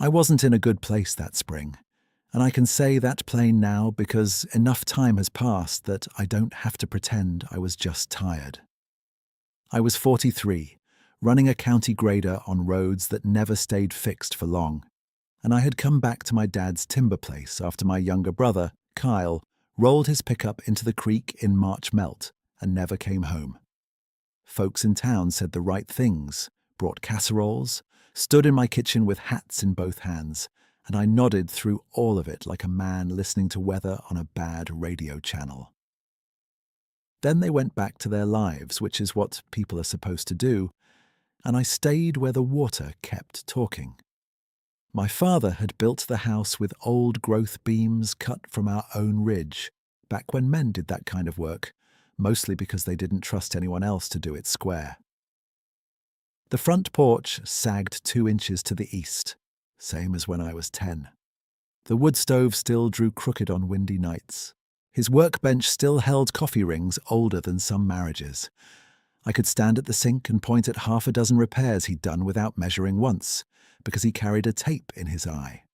I wasn't in a good place that spring, and I can say that plain now because enough time has passed that I don't have to pretend I was just tired. I was 43, running a county grader on roads that never stayed fixed for long, and I had come back to my dad's timber place after my younger brother, Kyle, rolled his pickup into the creek in March melt and never came home. Folks in town said the right things, brought casseroles, stood in my kitchen with hats in both hands, and I nodded through all of it like a man listening to weather on a bad radio channel. Then they went back to their lives, which is what people are supposed to do, and I stayed where the water kept talking. My father had built the house with old growth beams cut from our own ridge, back when men did that kind of work, mostly because they didn't trust anyone else to do it square. The front porch sagged 2 inches to the east, same as when I was 10. The wood stove still drew crooked on windy nights. His workbench still held coffee rings older than some marriages. I could stand at the sink and point at half a dozen repairs he'd done without measuring once, because he carried a tape in his eye.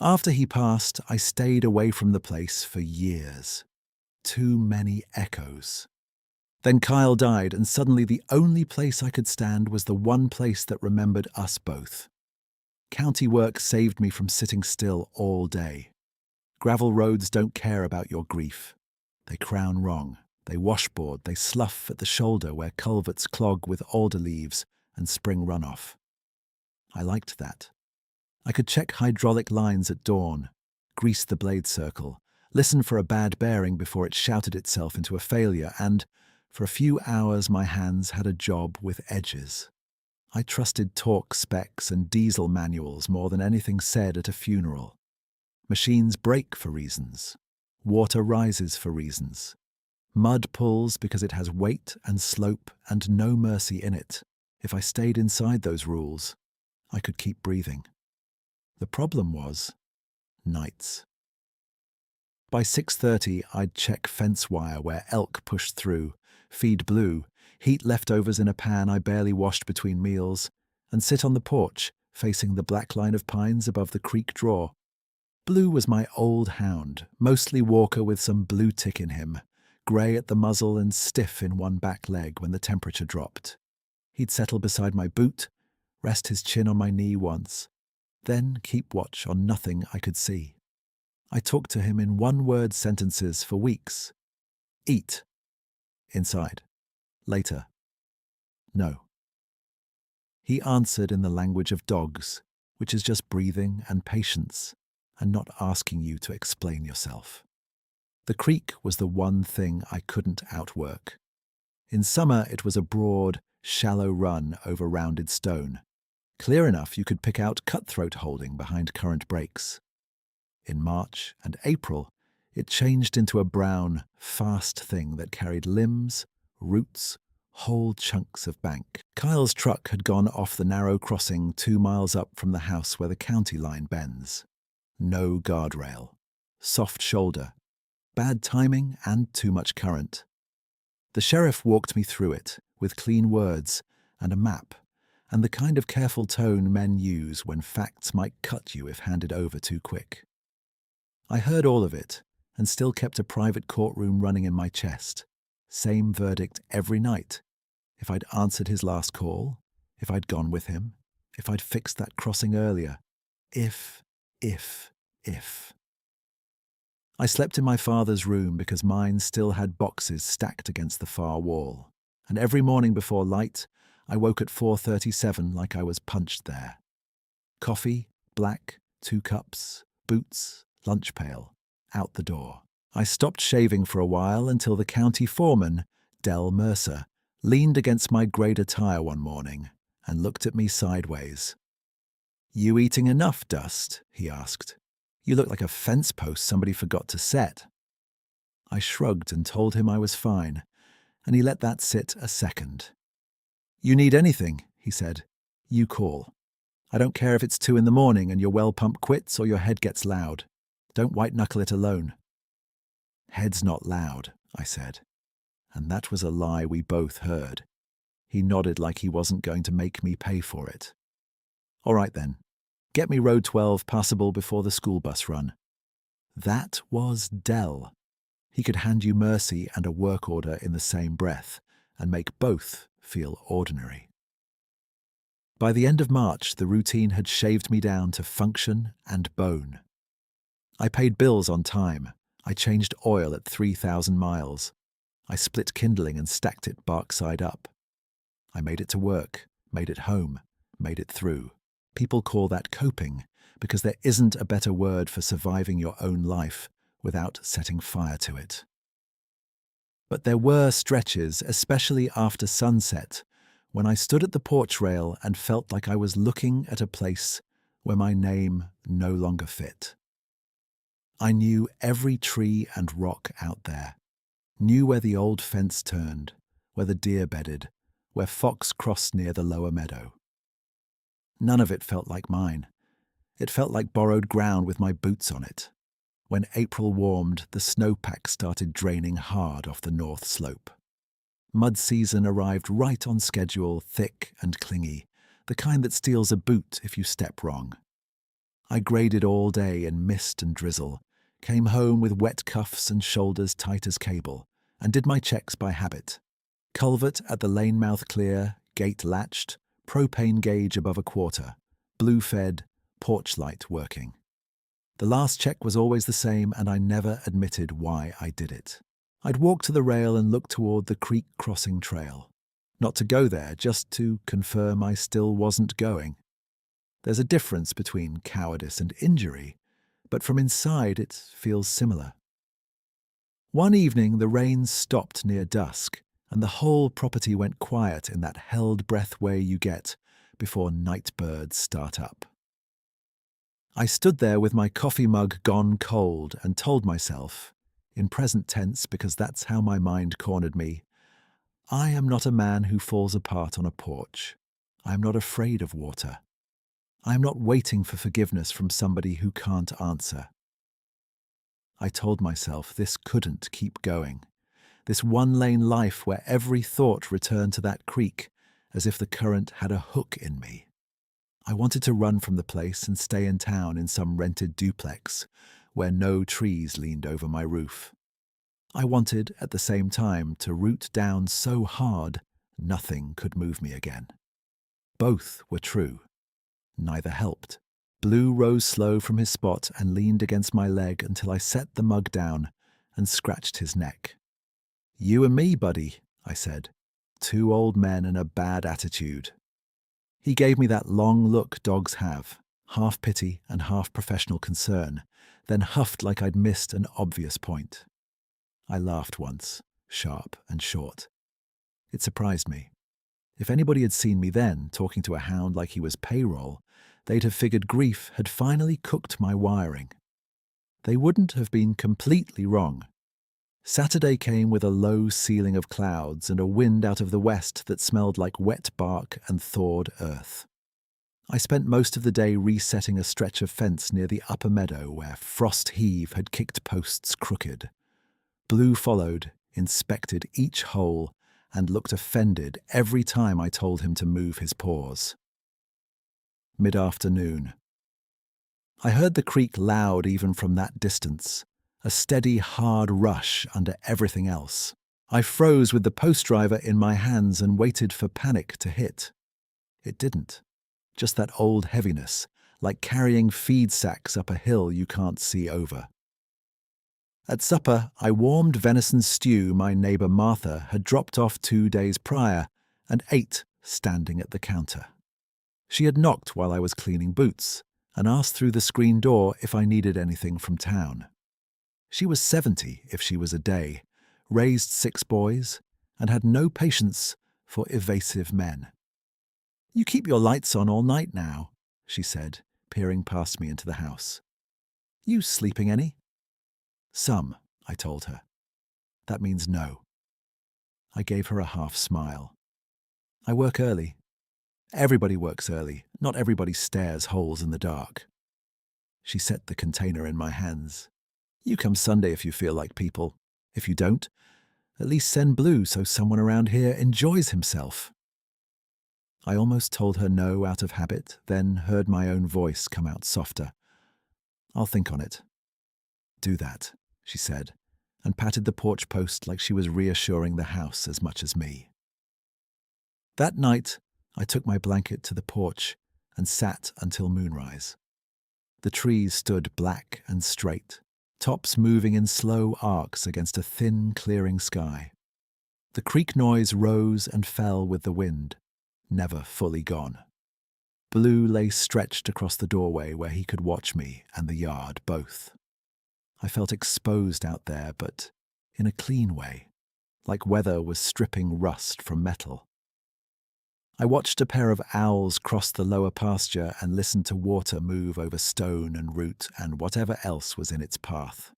After he passed, I stayed away from the place for years. Too many echoes. Then Kyle died, and suddenly the only place I could stand was the one place that remembered us both. County work saved me from sitting still all day. Gravel roads don't care about your grief. They crown wrong. They washboard, they slough at the shoulder where culverts clog with alder leaves and spring runoff. I liked that. I could check hydraulic lines at dawn, grease the blade circle, listen for a bad bearing before it shouted itself into a failure, and for a few hours my hands had a job with edges. I trusted torque specs and diesel manuals more than anything said at a funeral. Machines break for reasons. Water rises for reasons. Mud pulls because it has weight and slope and no mercy in it. If I stayed inside those rules, I could keep breathing. The problem was nights. By 6:30, I'd check fence wire where elk pushed through, feed blue, heat leftovers in a pan I barely washed between meals, and sit on the porch facing the black line of pines above the creek draw. Blue was my old hound, mostly walker with some blue tick in him, grey at the muzzle and stiff in one back leg when the temperature dropped. He'd settle beside my boot, rest his chin on my knee once, then keep watch on nothing I could see. I talked to him in one-word sentences for weeks. Eat. Inside. Later. No. He answered in the language of dogs, which is just breathing and patience, and not asking you to explain yourself. The creek was the one thing I couldn't outwork. In summer, it was a broad, shallow run over rounded stone, clear enough you could pick out cutthroat holding behind current breaks. In March and April, it changed into a brown, fast thing that carried limbs, roots, whole chunks of bank. Kyle's truck had gone off the narrow crossing 2 miles up from the house where the county line bends. No guardrail, soft shoulder, bad timing and too much current. The sheriff walked me through it with clean words and a map and the kind of careful tone men use when facts might cut you if handed over too quick. I heard all of it and still kept a private courtroom running in my chest. Same verdict every night. If I'd answered his last call, if I'd gone with him, if I'd fixed that crossing earlier. If. I slept in my father's room because mine still had boxes stacked against the far wall, and every morning before light, I woke at 4:37 like I was punched there. Coffee, black, 2 cups, boots, lunch pail, out the door. I stopped shaving for a while until the county foreman, Del Mercer, leaned against my grader tire one morning and looked at me sideways. "You eating enough, Dust?" he asked. "You look like a fence post somebody forgot to set." I shrugged and told him I was fine, and he let that sit a second. "You need anything," he said. "You call. I don't care if it's 2 in the morning and your well pump quits or your head gets loud. Don't white-knuckle it alone." "Head's not loud," I said. And that was a lie we both heard. He nodded like he wasn't going to make me pay for it. "All right then. Get me Road 12 passable before the school bus run. That was Dell. He could hand you mercy and a work order in the same breath and make both feel ordinary. By the end of March, the routine had shaved me down to function and bone. I paid bills on time. I changed oil at 3,000 miles. I split kindling and stacked it bark side up. I made it to work, made it home, made it through. People call that coping because there isn't a better word for surviving your own life without setting fire to it. But there were stretches, especially after sunset, when I stood at the porch rail and felt like I was looking at a place where my name no longer fit. I knew every tree and rock out there, knew where the old fence turned, where the deer bedded, where fox crossed near the lower meadow. None of it felt like mine. It felt like borrowed ground with my boots on it. When April warmed, the snowpack started draining hard off the north slope. Mud season arrived right on schedule, thick and clingy, the kind that steals a boot if you step wrong. I graded all day in mist and drizzle, came home with wet cuffs and shoulders tight as cable, and did my checks by habit. Culvert at the lane mouth clear, gate latched, propane gauge above a quarter, blue fed, porch light working. The last check was always the same, and I never admitted why I did it. I'd walk to the rail and look toward the creek crossing trail. Not to go there, just to confirm I still wasn't going. There's a difference between cowardice and injury, but from inside it feels similar. One evening the rain stopped near dusk, and the whole property went quiet in that held breath way you get before night birds start up. I stood there with my coffee mug gone cold and told myself, in present tense because that's how my mind cornered me, I am not a man who falls apart on a porch. I am not afraid of water. I am not waiting for forgiveness from somebody who can't answer. I told myself this couldn't keep going. This one-lane life where every thought returned to that creek as if the current had a hook in me. I wanted to run from the place and stay in town in some rented duplex where no trees leaned over my roof. I wanted, at the same time, to root down so hard nothing could move me again. Both were true. Neither helped. Blue rose slow from his spot and leaned against my leg until I set the mug down and scratched his neck. You and me, buddy, I said. Two old men and a bad attitude. He gave me that long look dogs have, half pity and half professional concern, then huffed like I'd missed an obvious point. I laughed once, sharp and short. It surprised me. If anybody had seen me then, talking to a hound like he was payroll, they'd have figured grief had finally cooked my wiring. They wouldn't have been completely wrong. Saturday came with a low ceiling of clouds and a wind out of the west that smelled like wet bark and thawed earth. I spent most of the day resetting a stretch of fence near the upper meadow where frost heave had kicked posts crooked. Blue followed, inspected each hole, and looked offended every time I told him to move his paws. Mid-afternoon. I heard the creek loud even from that distance, a steady, hard rush under everything else. I froze with the post driver in my hands and waited for panic to hit. It didn't. Just that old heaviness, like carrying feed sacks up a hill you can't see over. At supper, I warmed venison stew my neighbour Martha had dropped off 2 days prior and ate standing at the counter. She had knocked while I was cleaning boots and asked through the screen door if I needed anything from town. She was 70 if she was a day, raised 6 boys, and had no patience for evasive men. You keep your lights on all night now, she said, peering past me into the house. You sleeping any? Some, I told her. That means no. I gave her a half smile. I work early. Everybody works early. Not everybody stares holes in the dark. She set the container in my hands. You come Sunday if you feel like people. If you don't, at least send blue so someone around here enjoys himself. I almost told her no out of habit, then heard my own voice come out softer. "I'll think on it." "Do that," she said, and patted the porch post like she was reassuring the house as much as me. That night, I took my blanket to the porch and sat until moonrise. The trees stood black and straight, tops moving in slow arcs against a thin, clearing sky. The creek noise rose and fell with the wind, never fully gone. Blue lay stretched across the doorway where he could watch me and the yard both. I felt exposed out there, but in a clean way, like weather was stripping rust from metal. I watched a pair of owls cross the lower pasture and listened to water move over stone and root and whatever else was in its path.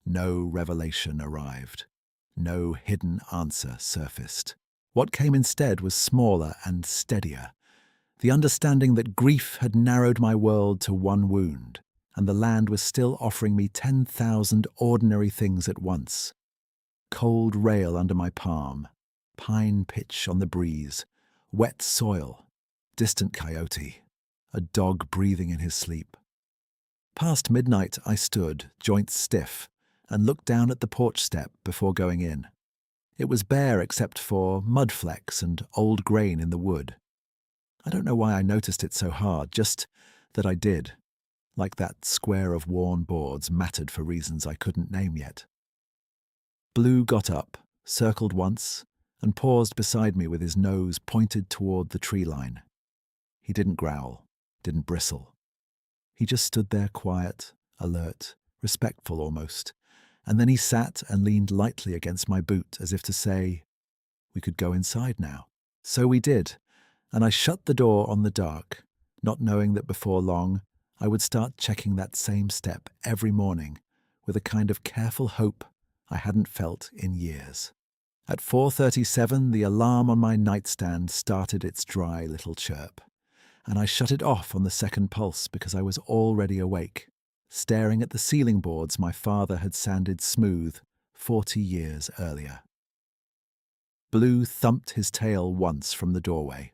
No revelation arrived. No hidden answer surfaced. What came instead was smaller and steadier. The understanding that grief had narrowed my world to one wound, and the land was still offering me 10,000 ordinary things at once. Cold rail under my palm, pine pitch on the breeze, wet soil, distant coyote, a dog breathing in his sleep. Past midnight I stood, joints stiff, and looked down at the porch step before going in. It was bare except for mud flecks and old grain in the wood. I don't know why I noticed it so hard, just that I did, like that square of worn boards mattered for reasons I couldn't name yet. Blue got up, circled once, and paused beside me with his nose pointed toward the tree line. He didn't growl, didn't bristle. He just stood there quiet, alert, respectful almost, and then he sat and leaned lightly against my boot as if to say, "We could go inside now." So we did, and I shut the door on the dark, not knowing that before long I would start checking that same step every morning with a kind of careful hope I hadn't felt in years. At 4:37, the alarm on my nightstand started its dry little chirp, and I shut it off on the second pulse because I was already awake, staring at the ceiling boards my father had sanded smooth 40 years earlier. Blue thumped his tail once from the doorway.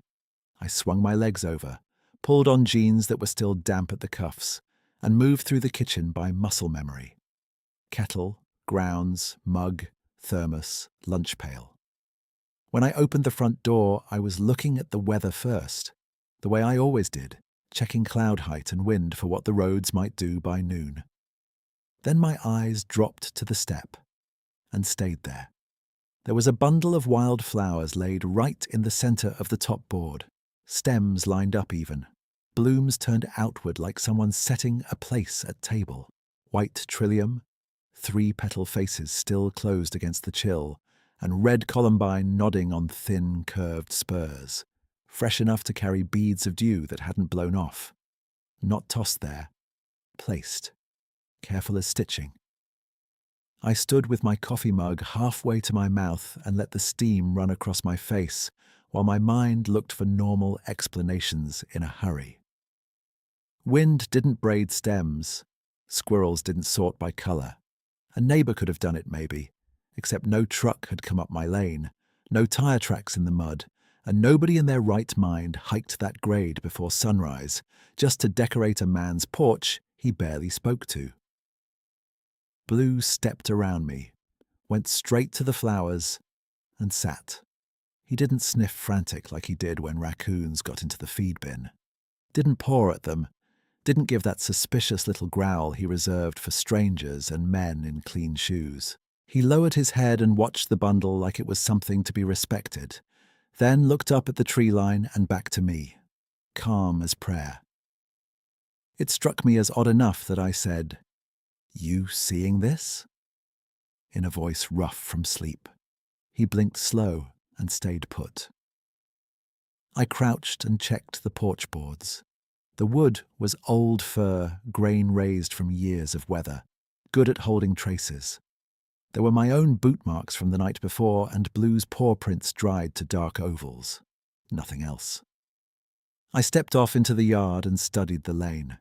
I swung my legs over, pulled on jeans that were still damp at the cuffs, and moved through the kitchen by muscle memory. Kettle, grounds, mug, thermos, lunch pail. When I opened the front door, I was looking at the weather first, the way I always did, checking cloud height and wind for what the roads might do by noon. Then my eyes dropped to the step and stayed there. There was a bundle of wildflowers laid right in the center of the top board, stems lined up even, blooms turned outward like someone setting a place at table, white trillium, 3-petal faces still closed against the chill, and red columbine nodding on thin, curved spurs, fresh enough to carry beads of dew that hadn't blown off. Not tossed there, placed, careful as stitching. I stood with my coffee mug halfway to my mouth and let the steam run across my face while my mind looked for normal explanations in a hurry. Wind didn't braid stems. Squirrels didn't sort by color. A neighbor could have done it maybe, except no truck had come up my lane, no tire tracks in the mud, and nobody in their right mind hiked that grade before sunrise just to decorate a man's porch he barely spoke to. Blue stepped around me, went straight to the flowers, and sat. He didn't sniff frantic like he did when raccoons got into the feed bin. Didn't paw at them, didn't give that suspicious little growl he reserved for strangers and men in clean shoes. He lowered his head and watched the bundle like it was something to be respected, then looked up at the tree line and back to me, calm as prayer. It struck me as odd enough that I said, "You seeing this?" in a voice rough from sleep. He blinked slow and stayed put. I crouched and checked the porch boards. The wood was old fir, grain raised from years of weather, good at holding traces. There were my own boot marks from the night before and Blue's paw prints dried to dark ovals. Nothing else. I stepped off into the yard and studied the lane.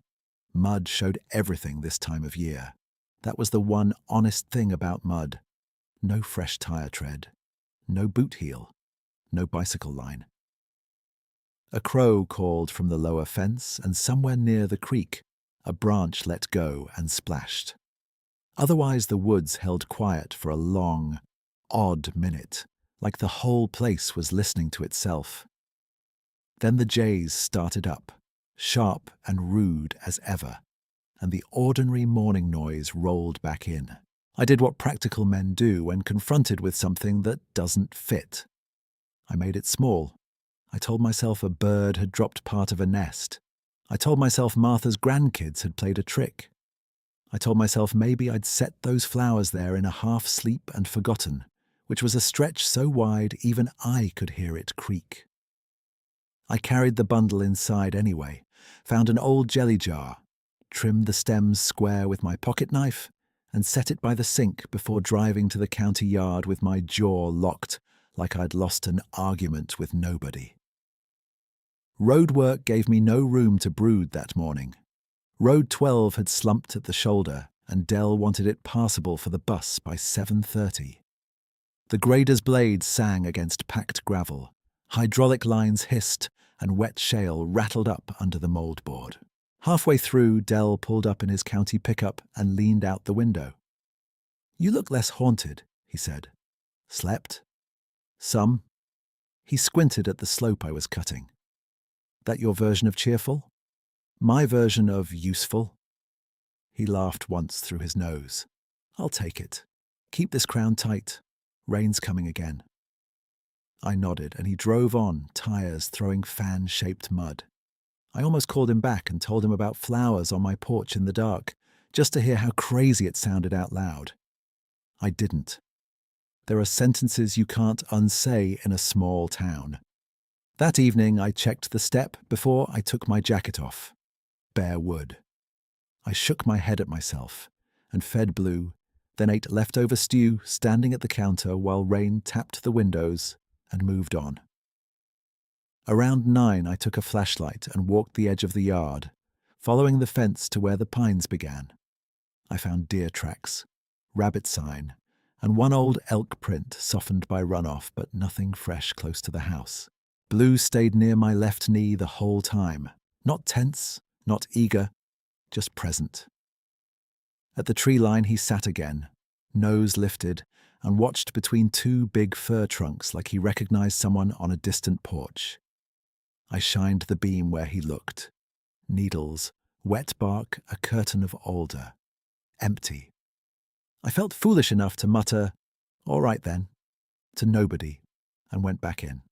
Mud showed everything this time of year. That was the one honest thing about mud. No fresh tire tread, no boot heel, no bicycle line. A crow called from the lower fence, and somewhere near the creek, a branch let go and splashed. Otherwise, the woods held quiet for a long, odd minute, like the whole place was listening to itself. Then the jays started up, sharp and rude as ever, and the ordinary morning noise rolled back in. I did what practical men do when confronted with something that doesn't fit. I made it small. I told myself a bird had dropped part of a nest. I told myself Martha's grandkids had played a trick. I told myself maybe I'd set those flowers there in a half-sleep and forgotten, which was a stretch so wide even I could hear it creak. I carried the bundle inside anyway, found an old jelly jar, trimmed the stems square with my pocket knife, and set it by the sink before driving to the county yard with my jaw locked like I'd lost an argument with nobody. Roadwork gave me no room to brood that morning. Road 12 had slumped at the shoulder, and Dell wanted it passable for the bus by 7:30. The grader's blades sang against packed gravel, hydraulic lines hissed, and wet shale rattled up under the moldboard. Halfway through, Dell pulled up in his county pickup and leaned out the window. "You look less haunted," he said. "Slept?" "Some." He squinted at the slope I was cutting. "That your version of cheerful?" "My version of useful." He laughed once through his nose. "I'll take it. Keep this crown tight. Rain's coming again." I nodded, and he drove on, tires throwing fan-shaped mud. I almost called him back and told him about flowers on my porch in the dark, just to hear how crazy it sounded out loud. I didn't. There are sentences you can't unsay in a small town. That evening I checked the step before I took my jacket off. Bare wood. I shook my head at myself and fed Blue, then ate leftover stew standing at the counter while rain tapped the windows and moved on. Around 9 I took a flashlight and walked the edge of the yard, following the fence to where the pines began. I found deer tracks, rabbit sign, and one old elk print softened by runoff, but nothing fresh close to the house. Blue stayed near my left knee the whole time, not tense, not eager, just present. At the tree line he sat again, nose lifted, and watched between two big fir trunks like he recognized someone on a distant porch. I shined the beam where he looked. Needles, wet bark, a curtain of alder. Empty. I felt foolish enough to mutter, "All right then," to nobody, and went back in.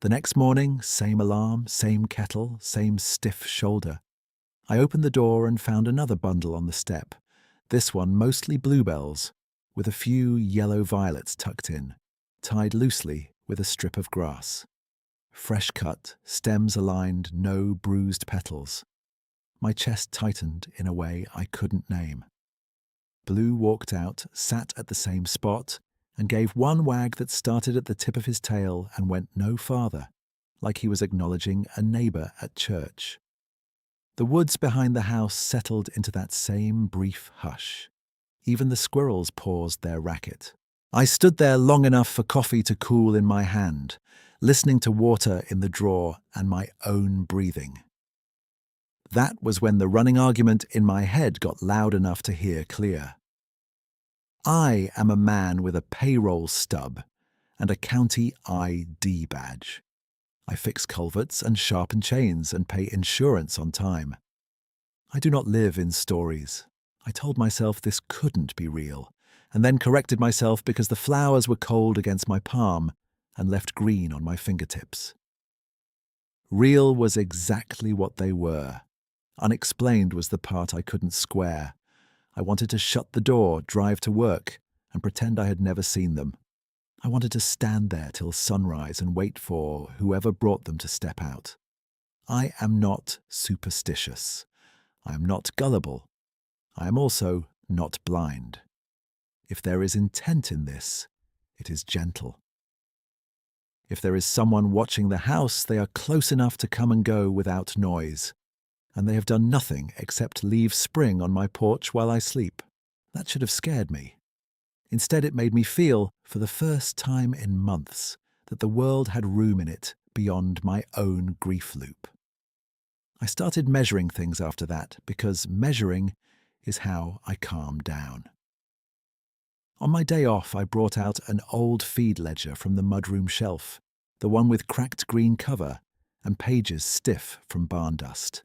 The next morning, same alarm, same kettle, same stiff shoulder. I opened the door and found another bundle on the step, this one mostly bluebells, with a few yellow violets tucked in, tied loosely with a strip of grass. Fresh cut, stems aligned, no bruised petals. My chest tightened in a way I couldn't name. Blue walked out, sat at the same spot, and gave one wag that started at the tip of his tail and went no farther, like he was acknowledging a neighbor at church. The woods behind the house settled into that same brief hush. Even the squirrels paused their racket. I stood there long enough for coffee to cool in my hand, listening to water in the drawer and my own breathing. That was when the running argument in my head got loud enough to hear clear. I am a man with a payroll stub and a county ID badge. I fix culverts and sharpen chains and pay insurance on time. I do not live in stories. I told myself this couldn't be real, and then corrected myself because the flowers were cold against my palm and left green on my fingertips. Real was exactly what they were. Unexplained was the part I couldn't square. I wanted to shut the door, drive to work, and pretend I had never seen them. I wanted to stand there till sunrise and wait for whoever brought them to step out. I am not superstitious. I am not gullible. I am also not blind. If there is intent in this, it is gentle. If there is someone watching the house, they are close enough to come and go without noise, and they have done nothing except leave spring on my porch while I sleep. That should have scared me. Instead, it made me feel, for the first time in months, that the world had room in it beyond my own grief loop. I started measuring things after that because measuring is how I calm down. On my day off, I brought out an old feed ledger from the mudroom shelf, the one with cracked green cover and pages stiff from barn dust.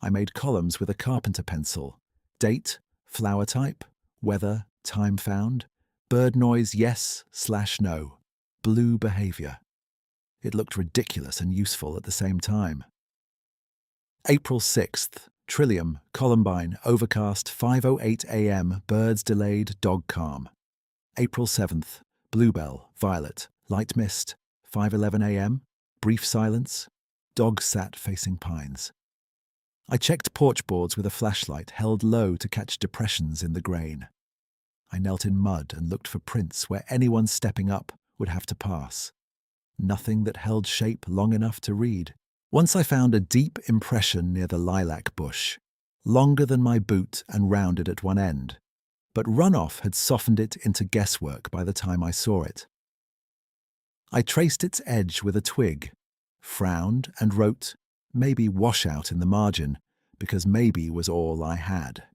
I made columns with a carpenter pencil: date, flower type, weather, time found, bird noise yes/no, blue behavior. It looked ridiculous and useful at the same time. April 6th, Trillium, Columbine, overcast, 5:08 a.m., birds delayed, dog calm. April 7th, Bluebell, violet, light mist, 5:11 a.m., brief silence, dog sat facing pines. I checked porch boards with a flashlight held low to catch depressions in the grain. I knelt in mud and looked for prints where anyone stepping up would have to pass. Nothing that held shape long enough to read. Once I found a deep impression near the lilac bush, longer than my boot and rounded at one end, but runoff had softened it into guesswork by the time I saw it. I traced its edge with a twig, frowned and wrote, maybe washout in the margin, because maybe was all I had.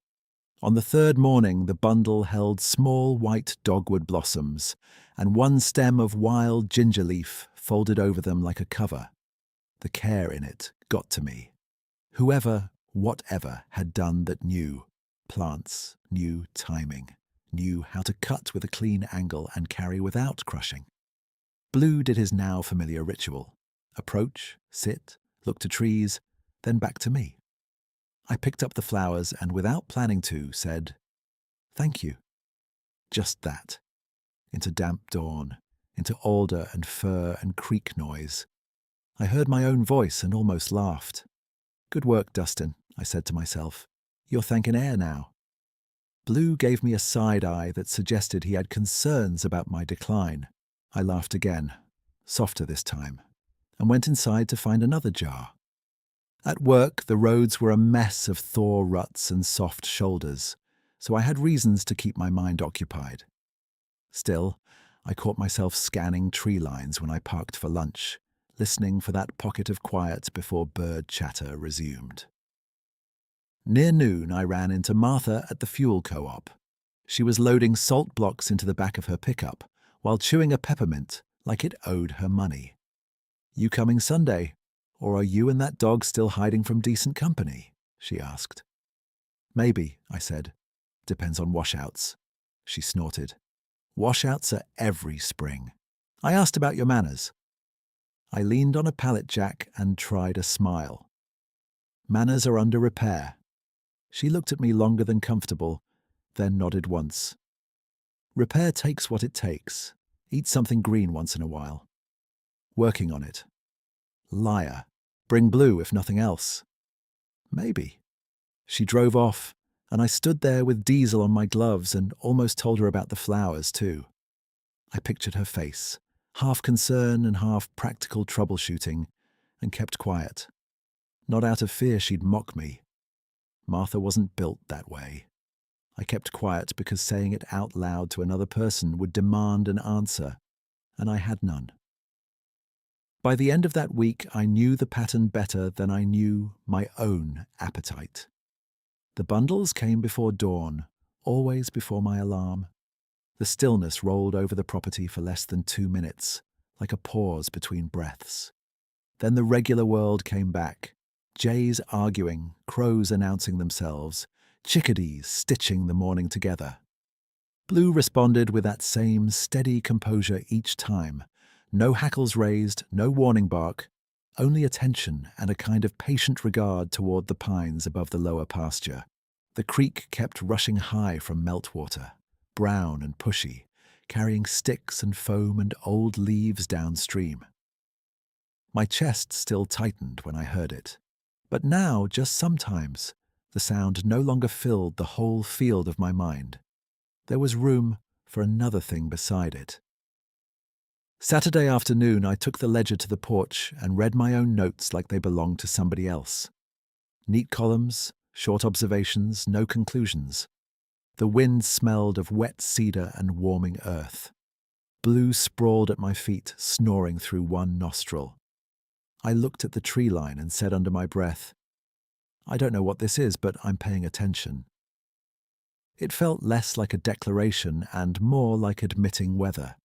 On the third morning, the bundle held small white dogwood blossoms and one stem of wild ginger leaf folded over them like a cover. The care in it got to me. Whoever, whatever had done that knew plants, knew timing, knew how to cut with a clean angle and carry without crushing. Blue did his now familiar ritual: approach, sit, look to trees, then back to me. I picked up the flowers and, without planning to, said, "Thank you." Just that. Into damp dawn, into alder and fir and creek noise. I heard my own voice and almost laughed. "Good work, Dustin," I said to myself. "You're thanking air now." Blue gave me a side eye that suggested he had concerns about my decline. I laughed again, softer this time, and went inside to find another jar. At work, the roads were a mess of thaw ruts and soft shoulders, so I had reasons to keep my mind occupied. Still, I caught myself scanning tree lines when I parked for lunch, listening for that pocket of quiet before bird chatter resumed. Near noon, I ran into Martha at the fuel co-op. She was loading salt blocks into the back of her pickup while chewing a peppermint like it owed her money. "You coming Sunday? Or are you and that dog still hiding from decent company?" she asked. "Maybe," I said. "Depends on washouts." She snorted. "Washouts are every spring. I asked about your manners." I leaned on a pallet jack and tried a smile. "Manners are under repair." She looked at me longer than comfortable, then nodded once. "Repair takes what it takes. Eat something green once in a while." "Working on it." "Liar. Bring Blue if nothing else." "Maybe." She drove off, and I stood there with diesel on my gloves and almost told her about the flowers too. I pictured her face, half concern and half practical troubleshooting, and kept quiet. Not out of fear she'd mock me. Martha wasn't built that way. I kept quiet because saying it out loud to another person would demand an answer, and I had none. By the end of that week, I knew the pattern better than I knew my own appetite. The bundles came before dawn, always before my alarm. The stillness rolled over the property for less than 2 minutes, like a pause between breaths. Then the regular world came back. Jays arguing, crows announcing themselves, chickadees stitching the morning together. Blue responded with that same steady composure each time. No hackles raised, no warning bark, only attention and a kind of patient regard toward the pines above the lower pasture. The creek kept rushing high from meltwater, brown and pushy, carrying sticks and foam and old leaves downstream. My chest still tightened when I heard it, but now, just sometimes, the sound no longer filled the whole field of my mind. There was room for another thing beside it. Saturday afternoon, I took the ledger to the porch and read my own notes like they belonged to somebody else. Neat columns, short observations, no conclusions. The wind smelled of wet cedar and warming earth. Blue sprawled at my feet, snoring through one nostril. I looked at the tree line and said under my breath, "I don't know what this is, but I'm paying attention." It felt less like a declaration and more like admitting weather.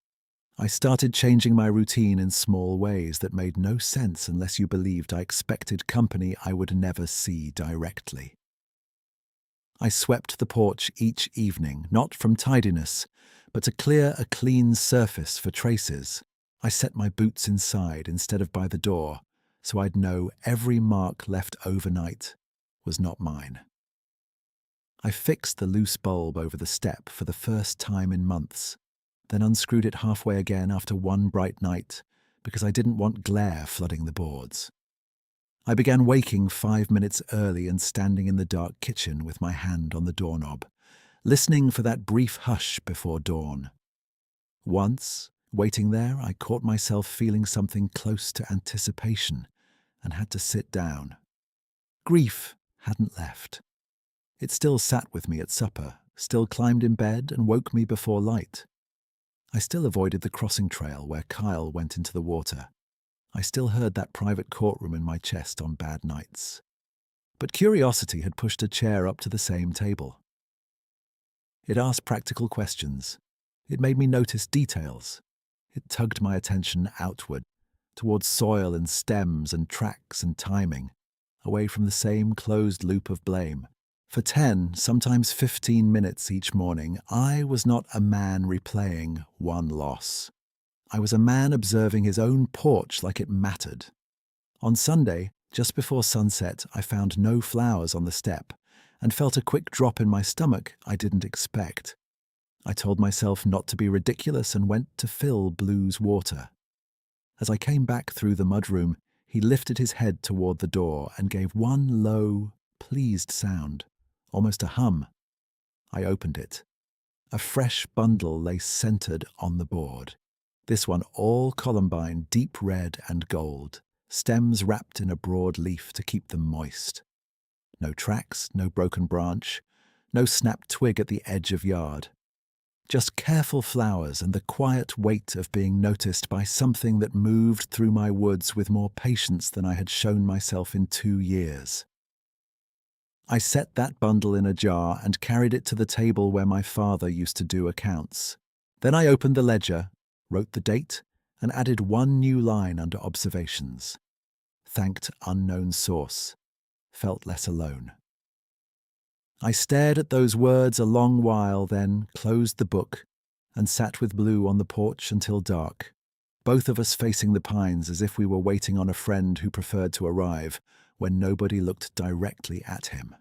I started changing my routine in small ways that made no sense unless you believed I expected company I would never see directly. I swept the porch each evening, not from tidiness, but to clear a clean surface for traces. I set my boots inside instead of by the door, so I'd know every mark left overnight was not mine. I fixed the loose bulb over the step for the first time in months, then unscrewed it halfway again after one bright night because I didn't want glare flooding the boards. I began waking 5 minutes early and standing in the dark kitchen with my hand on the doorknob, listening for that brief hush before dawn. Once, waiting there, I caught myself feeling something close to anticipation and had to sit down. Grief hadn't left. It still sat with me at supper, still climbed in bed and woke me before light. I still avoided the crossing trail where Kyle went into the water. I still heard that private courtroom in my chest on bad nights. But curiosity had pushed a chair up to the same table. It asked practical questions. It made me notice details. It tugged my attention outward, towards soil and stems and tracks and timing, away from the same closed loop of blame. For 10, sometimes 15 minutes each morning, I was not a man replaying one loss. I was a man observing his own porch like it mattered. On Sunday, just before sunset, I found no flowers on the step and felt a quick drop in my stomach I didn't expect. I told myself not to be ridiculous and went to fill Blue's water. As I came back through the mudroom, he lifted his head toward the door and gave one low, pleased sound, almost a hum. I opened it. A fresh bundle lay centered on the board. This one all columbine, deep red and gold, stems wrapped in a broad leaf to keep them moist. No tracks, no broken branch, no snapped twig at the edge of yard. Just careful flowers and the quiet weight of being noticed by something that moved through my woods with more patience than I had shown myself in 2 years. I set that bundle in a jar and carried it to the table where my father used to do accounts. Then I opened the ledger, wrote the date, and added one new line under observations. Thanked unknown source. Felt less alone. I stared at those words a long while, then closed the book and sat with Blue on the porch until dark, both of us facing the pines as if we were waiting on a friend who preferred to arrive when nobody looked directly at him.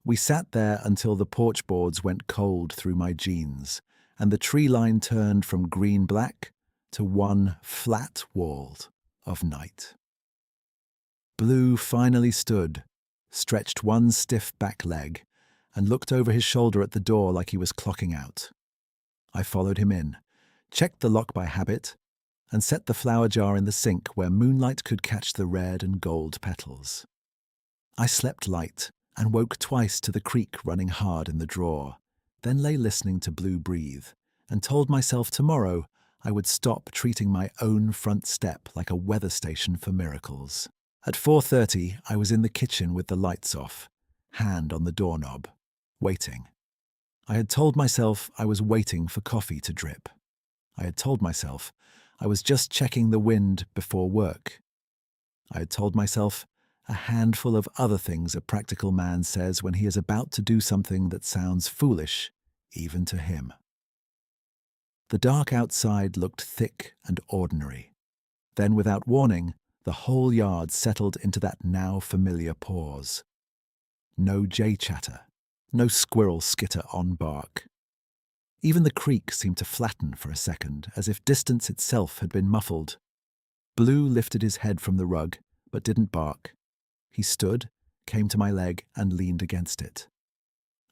We sat there until the porch boards went cold through my jeans, and the tree line turned from green-black to one flat wall of night. Blue finally stood, stretched one stiff back leg, and looked over his shoulder at the door like he was clocking out. I followed him in, checked the lock by habit, and set the flower jar in the sink where moonlight could catch the red and gold petals. I slept light and woke twice to the creek running hard in the drawer, then lay listening to Blue breathe, and told myself tomorrow I would stop treating my own front step like a weather station for miracles. At 4:30, I was in the kitchen with the lights off, hand on the doorknob, waiting. I had told myself I was waiting for coffee to drip. I had told myself I was just checking the wind before work. I had told myself a handful of other things a practical man says when he is about to do something that sounds foolish, even to him. The dark outside looked thick and ordinary. Then, without warning, the whole yard settled into that now familiar pause. No jay chatter, no squirrel skitter on bark. Even the creek seemed to flatten for a second, as if distance itself had been muffled. Blue lifted his head from the rug, but didn't bark. He stood, came to my leg, and leaned against it.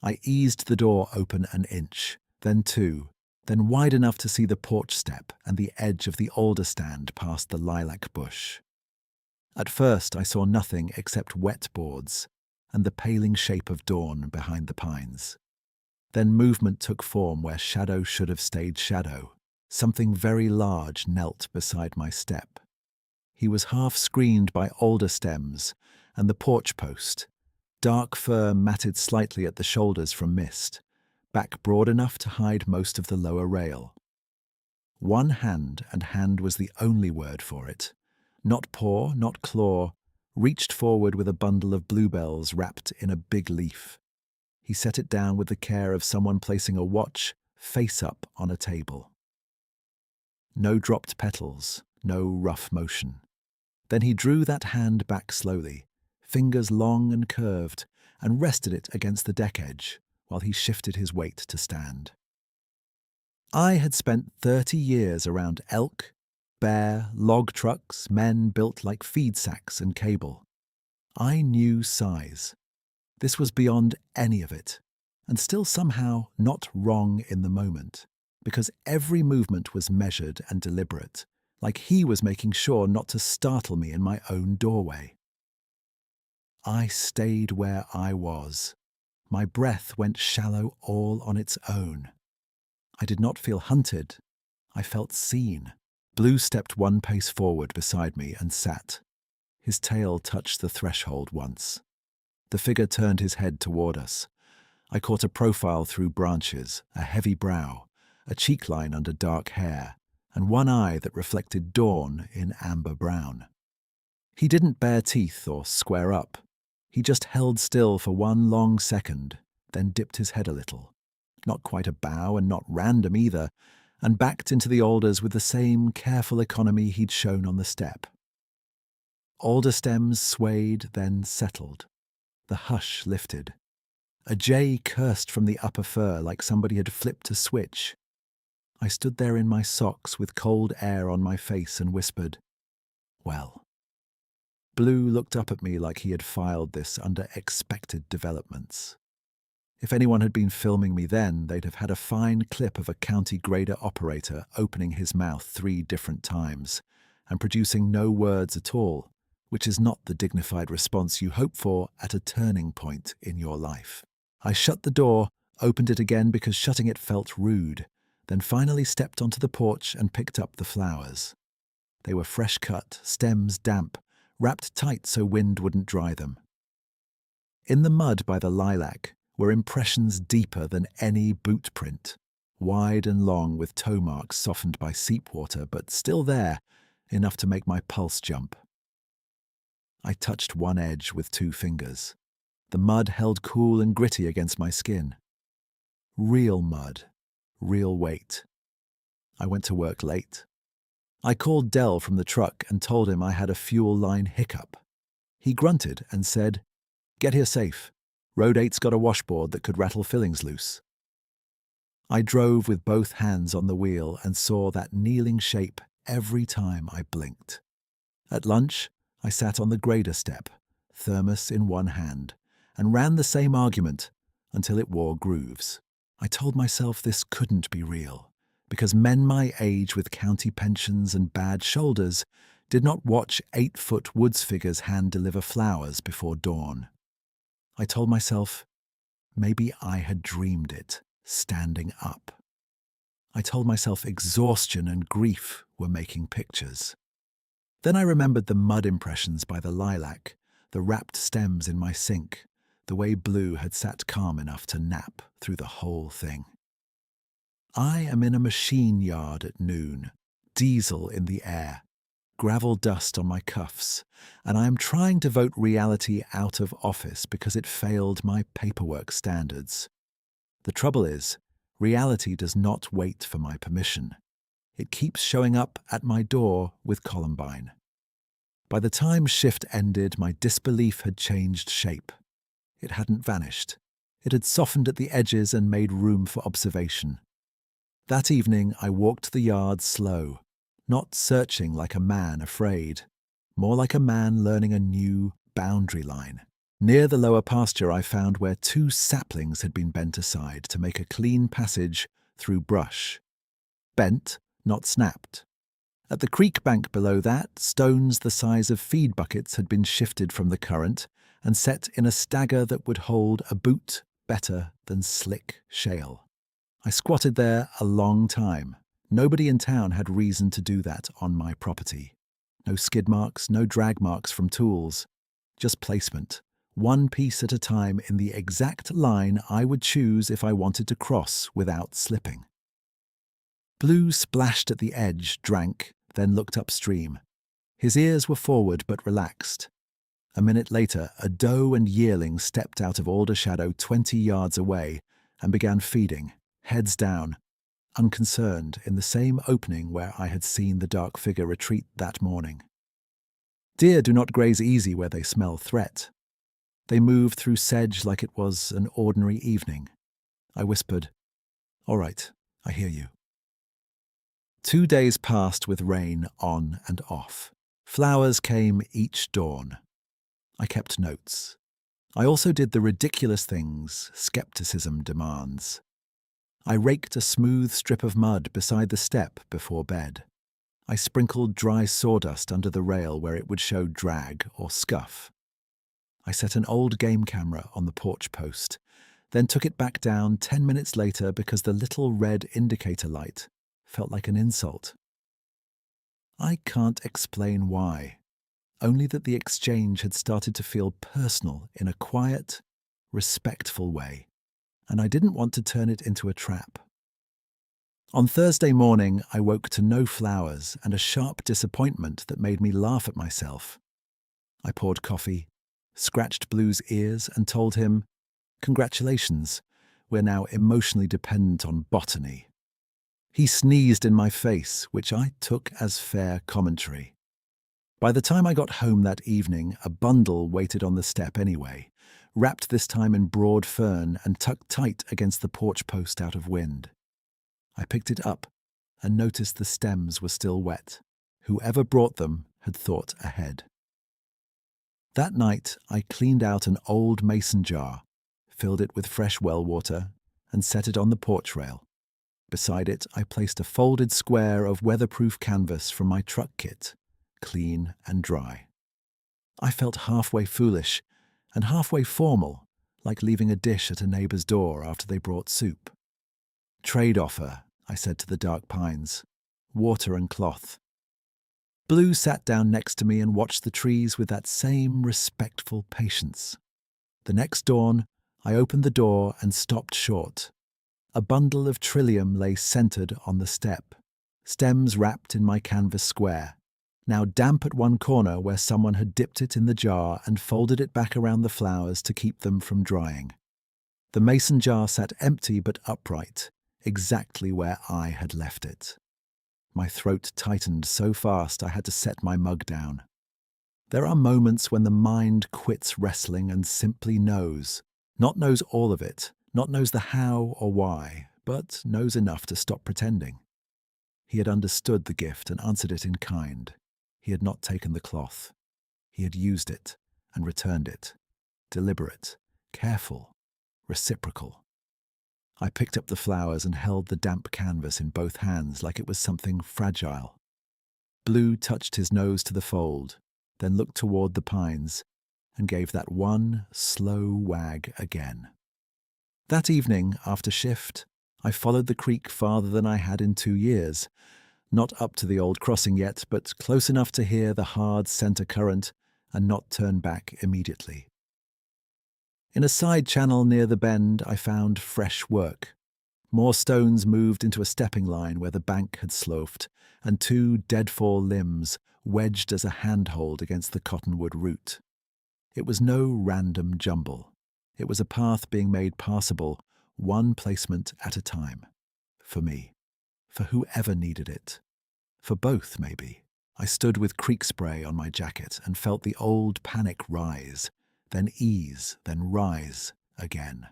I eased the door open an inch, then 2, then wide enough to see the porch step and the edge of the alder stand past the lilac bush. At first I saw nothing except wet boards and the paling shape of dawn behind the pines. Then movement took form where shadow should have stayed shadow. Something very large knelt beside my step. He was half screened by alder stems and the porch post, dark fur matted slightly at the shoulders from mist, back broad enough to hide most of the lower rail. One hand, and hand was the only word for it, not paw, not claw, reached forward with a bundle of bluebells wrapped in a big leaf. He set it down with the care of someone placing a watch face up on a table. No dropped petals, no rough motion. Then he drew that hand back slowly, fingers long and curved, and rested it against the deck edge while he shifted his weight to stand. I had spent 30 years around elk, bear, log trucks, men built like feed sacks and cable. I knew size. This was beyond any of it, and still somehow not wrong in the moment, because every movement was measured and deliberate, like he was making sure not to startle me in my own doorway. I stayed where I was. My breath went shallow all on its own. I did not feel hunted. I felt seen. Blue stepped one pace forward beside me and sat. His tail touched the threshold once. The figure turned his head toward us. I caught a profile through branches, a heavy brow, a cheek line under dark hair, and one eye that reflected dawn in amber brown. He didn't bare teeth or square up. He just held still for one long second, then dipped his head a little. Not quite a bow and not random either, and backed into the alders with the same careful economy he'd shown on the step. Alder stems swayed, then settled. The hush lifted. A jay cursed from the upper fir like somebody had flipped a switch. I stood there in my socks with cold air on my face and whispered, "Well." Blue looked up at me like he had filed this under expected developments. If anyone had been filming me then, they'd have had a fine clip of a county grader operator opening his mouth 3 different times and producing no words at all, which is not the dignified response you hope for at a turning point in your life. I shut the door, opened it again because shutting it felt rude, then finally stepped onto the porch and picked up the flowers. They were fresh cut, stems damp, wrapped tight so wind wouldn't dry them. In the mud by the lilac were impressions deeper than any boot print, wide and long with toe marks softened by seep water, but still there, enough to make my pulse jump. I touched one edge with 2 fingers. The mud held cool and gritty against my skin. Real mud, real weight. I went to work late. I called Dell from the truck and told him I had a fuel line hiccup. He grunted and said, "Get here safe. Road 8's got a washboard that could rattle fillings loose." I drove with both hands on the wheel and saw that kneeling shape every time I blinked. At lunch, I sat on the grader step, thermos in one hand, and ran the same argument until it wore grooves. I told myself this couldn't be real, because men my age with county pensions and bad shoulders did not watch 8-foot woods figures hand-deliver flowers before dawn. I told myself, maybe I had dreamed it, standing up. I told myself exhaustion and grief were making pictures. Then I remembered the mud impressions by the lilac, the wrapped stems in my sink, the way Blue had sat calm enough to nap through the whole thing. I am in a machine yard at noon, diesel in the air, gravel dust on my cuffs, and I am trying to vote reality out of office because it failed my paperwork standards. The trouble is, reality does not wait for my permission. It keeps showing up at my door with Columbine. By the time shift ended, my disbelief had changed shape. It hadn't vanished. It had softened at the edges and made room for observation. That evening, I walked the yard slow, not searching like a man afraid, more like a man learning a new boundary line. Near the lower pasture, I found where 2 saplings had been bent aside to make a clean passage through brush. Bent, not snapped. At the creek bank below that, stones the size of feed buckets had been shifted from the current and set in a stagger that would hold a boot better than slick shale. I squatted there a long time. Nobody in town had reason to do that on my property. No skid marks, no drag marks from tools. Just placement, one piece at a time in the exact line I would choose if I wanted to cross without slipping. Blue splashed at the edge, drank, then looked upstream. His ears were forward but relaxed. A minute later, a doe and yearling stepped out of alder shadow 20 yards away and began feeding, heads down, unconcerned, in the same opening where I had seen the dark figure retreat that morning. Deer do not graze easy where they smell threat. They move through sedge like it was an ordinary evening. I whispered, "All right, I hear you." 2 days passed with rain on and off. Flowers came each dawn. I kept notes. I also did the ridiculous things skepticism demands. I raked a smooth strip of mud beside the step before bed. I sprinkled dry sawdust under the rail where it would show drag or scuff. I set an old game camera on the porch post, then took it back down 10 minutes later because the little red indicator light felt like an insult. I can't explain why, only that the exchange had started to feel personal in a quiet, respectful way, and I didn't want to turn it into a trap. On Thursday morning, I woke to no flowers and a sharp disappointment that made me laugh at myself. I poured coffee, scratched Blue's ears, and told him, "Congratulations, we're now emotionally dependent on botany." He sneezed in my face, which I took as fair commentary. By the time I got home that evening, a bundle waited on the step anyway, wrapped this time in broad fern and tucked tight against the porch post out of wind. I picked it up and noticed the stems were still wet. Whoever brought them had thought ahead. That night, I cleaned out an old mason jar, filled it with fresh well water, and set it on the porch rail. Beside it, I placed a folded square of weatherproof canvas from my truck kit, clean and dry. I felt halfway foolish and halfway formal, like leaving a dish at a neighbor's door after they brought soup. "Trade offer," I said to the dark pines. "Water and cloth." Blue sat down next to me and watched the trees with that same respectful patience. The next dawn, I opened the door and stopped short. A bundle of trillium lay centered on the step, stems wrapped in my canvas square, now damp at one corner where someone had dipped it in the jar and folded it back around the flowers to keep them from drying. The mason jar sat empty but upright, exactly where I had left it. My throat tightened so fast I had to set my mug down. There are moments when the mind quits wrestling and simply knows. Not knows all of it, not knows the how or why, but knows enough to stop pretending. He had understood the gift and answered it in kind. He had not taken the cloth. He had used it and returned it. Deliberate, careful, reciprocal. I picked up the flowers and held the damp canvas in both hands like it was something fragile. Blue touched his nose to the fold, then looked toward the pines and gave that one slow wag again. That evening, after shift, I followed the creek farther than I had in 2 years. Not up to the old crossing yet, but close enough to hear the hard center current and not turn back immediately. In a side channel near the bend, I found fresh work. More stones moved into a stepping line where the bank had sloughed, and 2 deadfall limbs wedged as a handhold against the cottonwood root. It was no random jumble. It was a path being made passable, one placement at a time. For me. For whoever needed it. For both, maybe. I stood with creek spray on my jacket and felt the old panic rise, then ease, then rise again.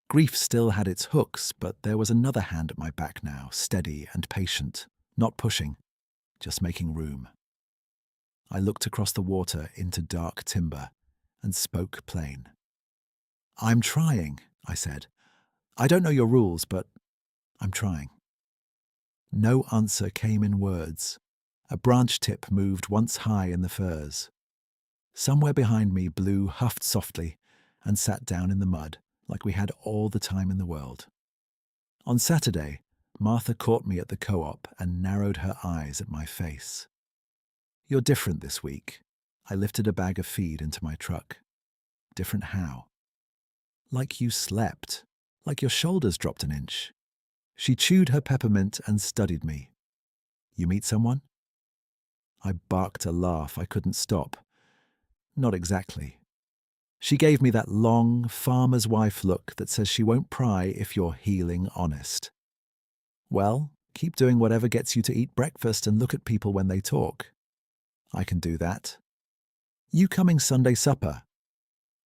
Grief still had its hooks, but there was another hand at my back now, steady and patient, not pushing, just making room. I looked across the water into dark timber and spoke plain. "I'm trying," I said. "I don't know your rules, but I'm trying." No answer came in words. A branch tip moved once high in the firs. Somewhere behind me, Blue huffed softly and sat down in the mud, like we had all the time in the world. On Saturday, Martha caught me at the co-op and narrowed her eyes at my face. You're different this week. I lifted a bag of feed into my truck. Different how? Like you slept. Like your shoulders dropped an inch. She chewed her peppermint and studied me. You meet someone? I barked a laugh I couldn't stop. Not exactly. She gave me that long, farmer's wife look that says she won't pry if you're healing honest. Well, keep doing whatever gets you to eat breakfast and look at people when they talk. I can do that. You coming Sunday supper?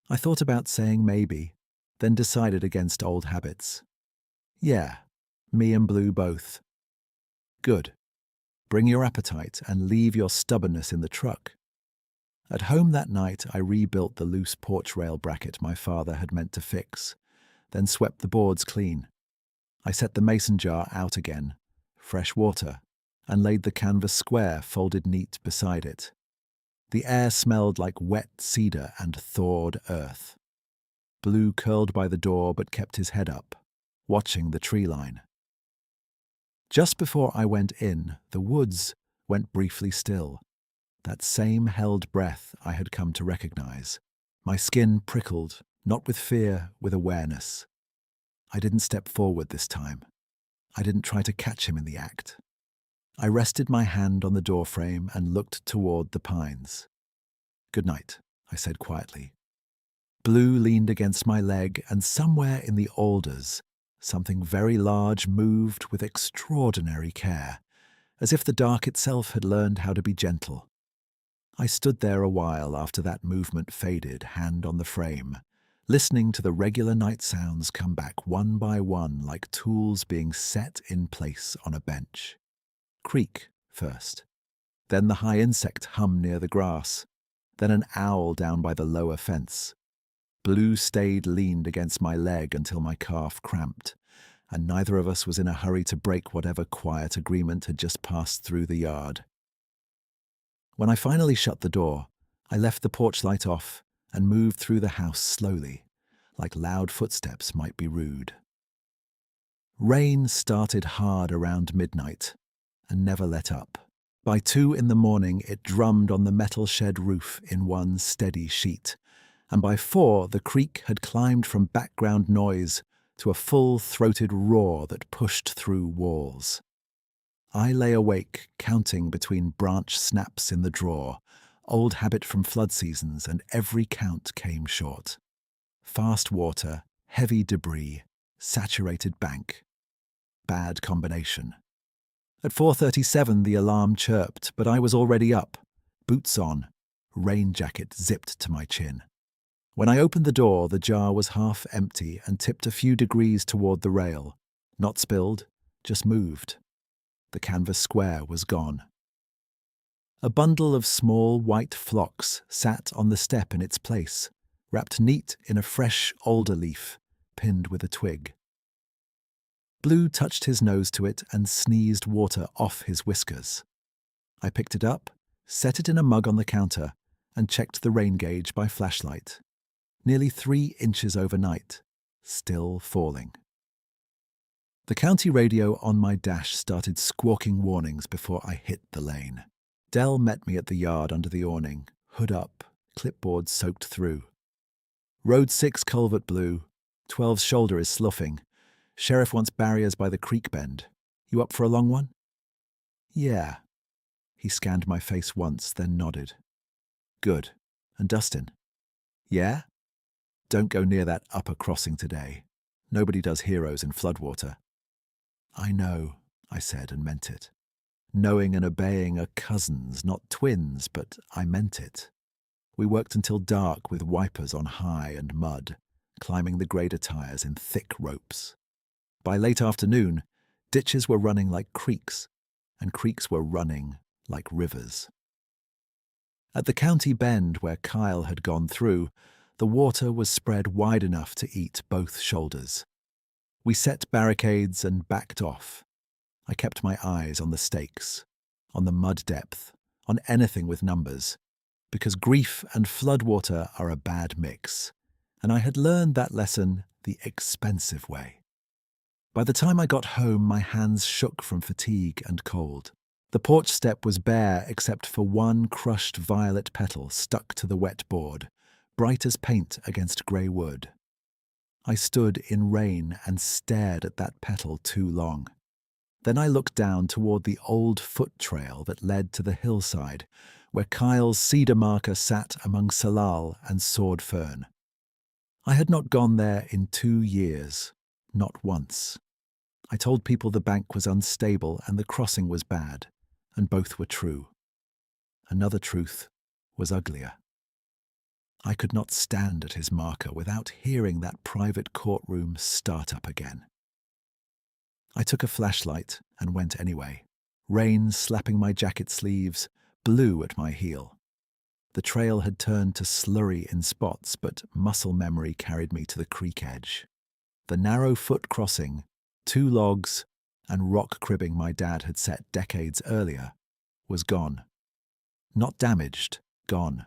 I thought about saying maybe, then decided against old habits. Yeah, me and Blue both. Good. Bring your appetite and leave your stubbornness in the truck. At home that night, I rebuilt the loose porch rail bracket my father had meant to fix, then swept the boards clean. I set the mason jar out again, fresh water, and laid the canvas square folded neat beside it. The air smelled like wet cedar and thawed earth. Blue curled by the door but kept his head up, watching the tree line. Just before I went in, the woods went briefly still. That same held breath I had come to recognize. My skin prickled, not with fear, with awareness. I didn't step forward this time. I didn't try to catch him in the act. I rested my hand on the doorframe and looked toward the pines. Good night, I said quietly. Blue leaned against my leg, and somewhere in the alders, something very large moved with extraordinary care, as if the dark itself had learned how to be gentle. I stood there a while after that movement faded, hand on the frame, listening to the regular night sounds come back one by one like tools being set in place on a bench. Creak first, then the high insect hum near the grass, then an owl down by the lower fence. Blue stayed leaned against my leg until my calf cramped, and neither of us was in a hurry to break whatever quiet agreement had just passed through the yard. When I finally shut the door, I left the porch light off and moved through the house slowly, like loud footsteps might be rude. Rain started hard around midnight and never let up. By 2 in the morning, it drummed on the metal shed roof in one steady sheet, and by 4 the creek had climbed from background noise to a full-throated roar that pushed through walls. I lay awake, counting between branch snaps in the drawer, old habit from flood seasons, and every count came short. Fast water, heavy debris, saturated bank. Bad combination. At 4:37 the alarm chirped, but I was already up, boots on, rain jacket zipped to my chin. When I opened the door, the jar was half empty and tipped a few degrees toward the rail. Not spilled, just moved. The canvas square was gone. A bundle of small white phlox sat on the step in its place, wrapped neat in a fresh alder leaf, pinned with a twig. Blue touched his nose to it and sneezed water off his whiskers. I picked it up, set it in a mug on the counter, and checked the rain gauge by flashlight. Nearly 3 inches overnight, still falling. The county radio on my dash started squawking warnings before I hit the lane. Dell met me at the yard under the awning, hood up, clipboard soaked through. Road 6 culvert blue, 12's shoulder is sloughing. Sheriff wants barriers by the creek bend. You up for a long one? Yeah. He scanned my face once, then nodded. Good. And Dustin? Yeah? Don't go near that upper crossing today. Nobody does heroes in floodwater. I know, I said and meant it. Knowing and obeying are cousins, not twins, but I meant it. We worked until dark with wipers on high and mud, climbing the grader tires in thick ropes. By late afternoon, ditches were running like creeks, and creeks were running like rivers. At the county bend where Kyle had gone through, the water was spread wide enough to eat both shoulders. We set barricades and backed off. I kept my eyes on the stakes, on the mud depth, on anything with numbers, because grief and floodwater are a bad mix, and I had learned that lesson the expensive way. By the time I got home, my hands shook from fatigue and cold. The porch step was bare except for one crushed violet petal stuck to the wet board, bright as paint against grey wood. I stood in rain and stared at that petal too long. Then I looked down toward the old foot trail that led to the hillside, where Kyle's cedar marker sat among salal and sword fern. I had not gone there in 2 years, not once. I told people the bank was unstable and the crossing was bad, and both were true. Another truth was uglier. I could not stand at his marker without hearing that private courtroom start up again. I took a flashlight and went anyway, rain slapping my jacket sleeves, blue at my heel. The trail had turned to slurry in spots, but muscle memory carried me to the creek edge. The narrow foot crossing, 2 logs, and rock cribbing my dad had set decades earlier was gone. Not damaged, gone.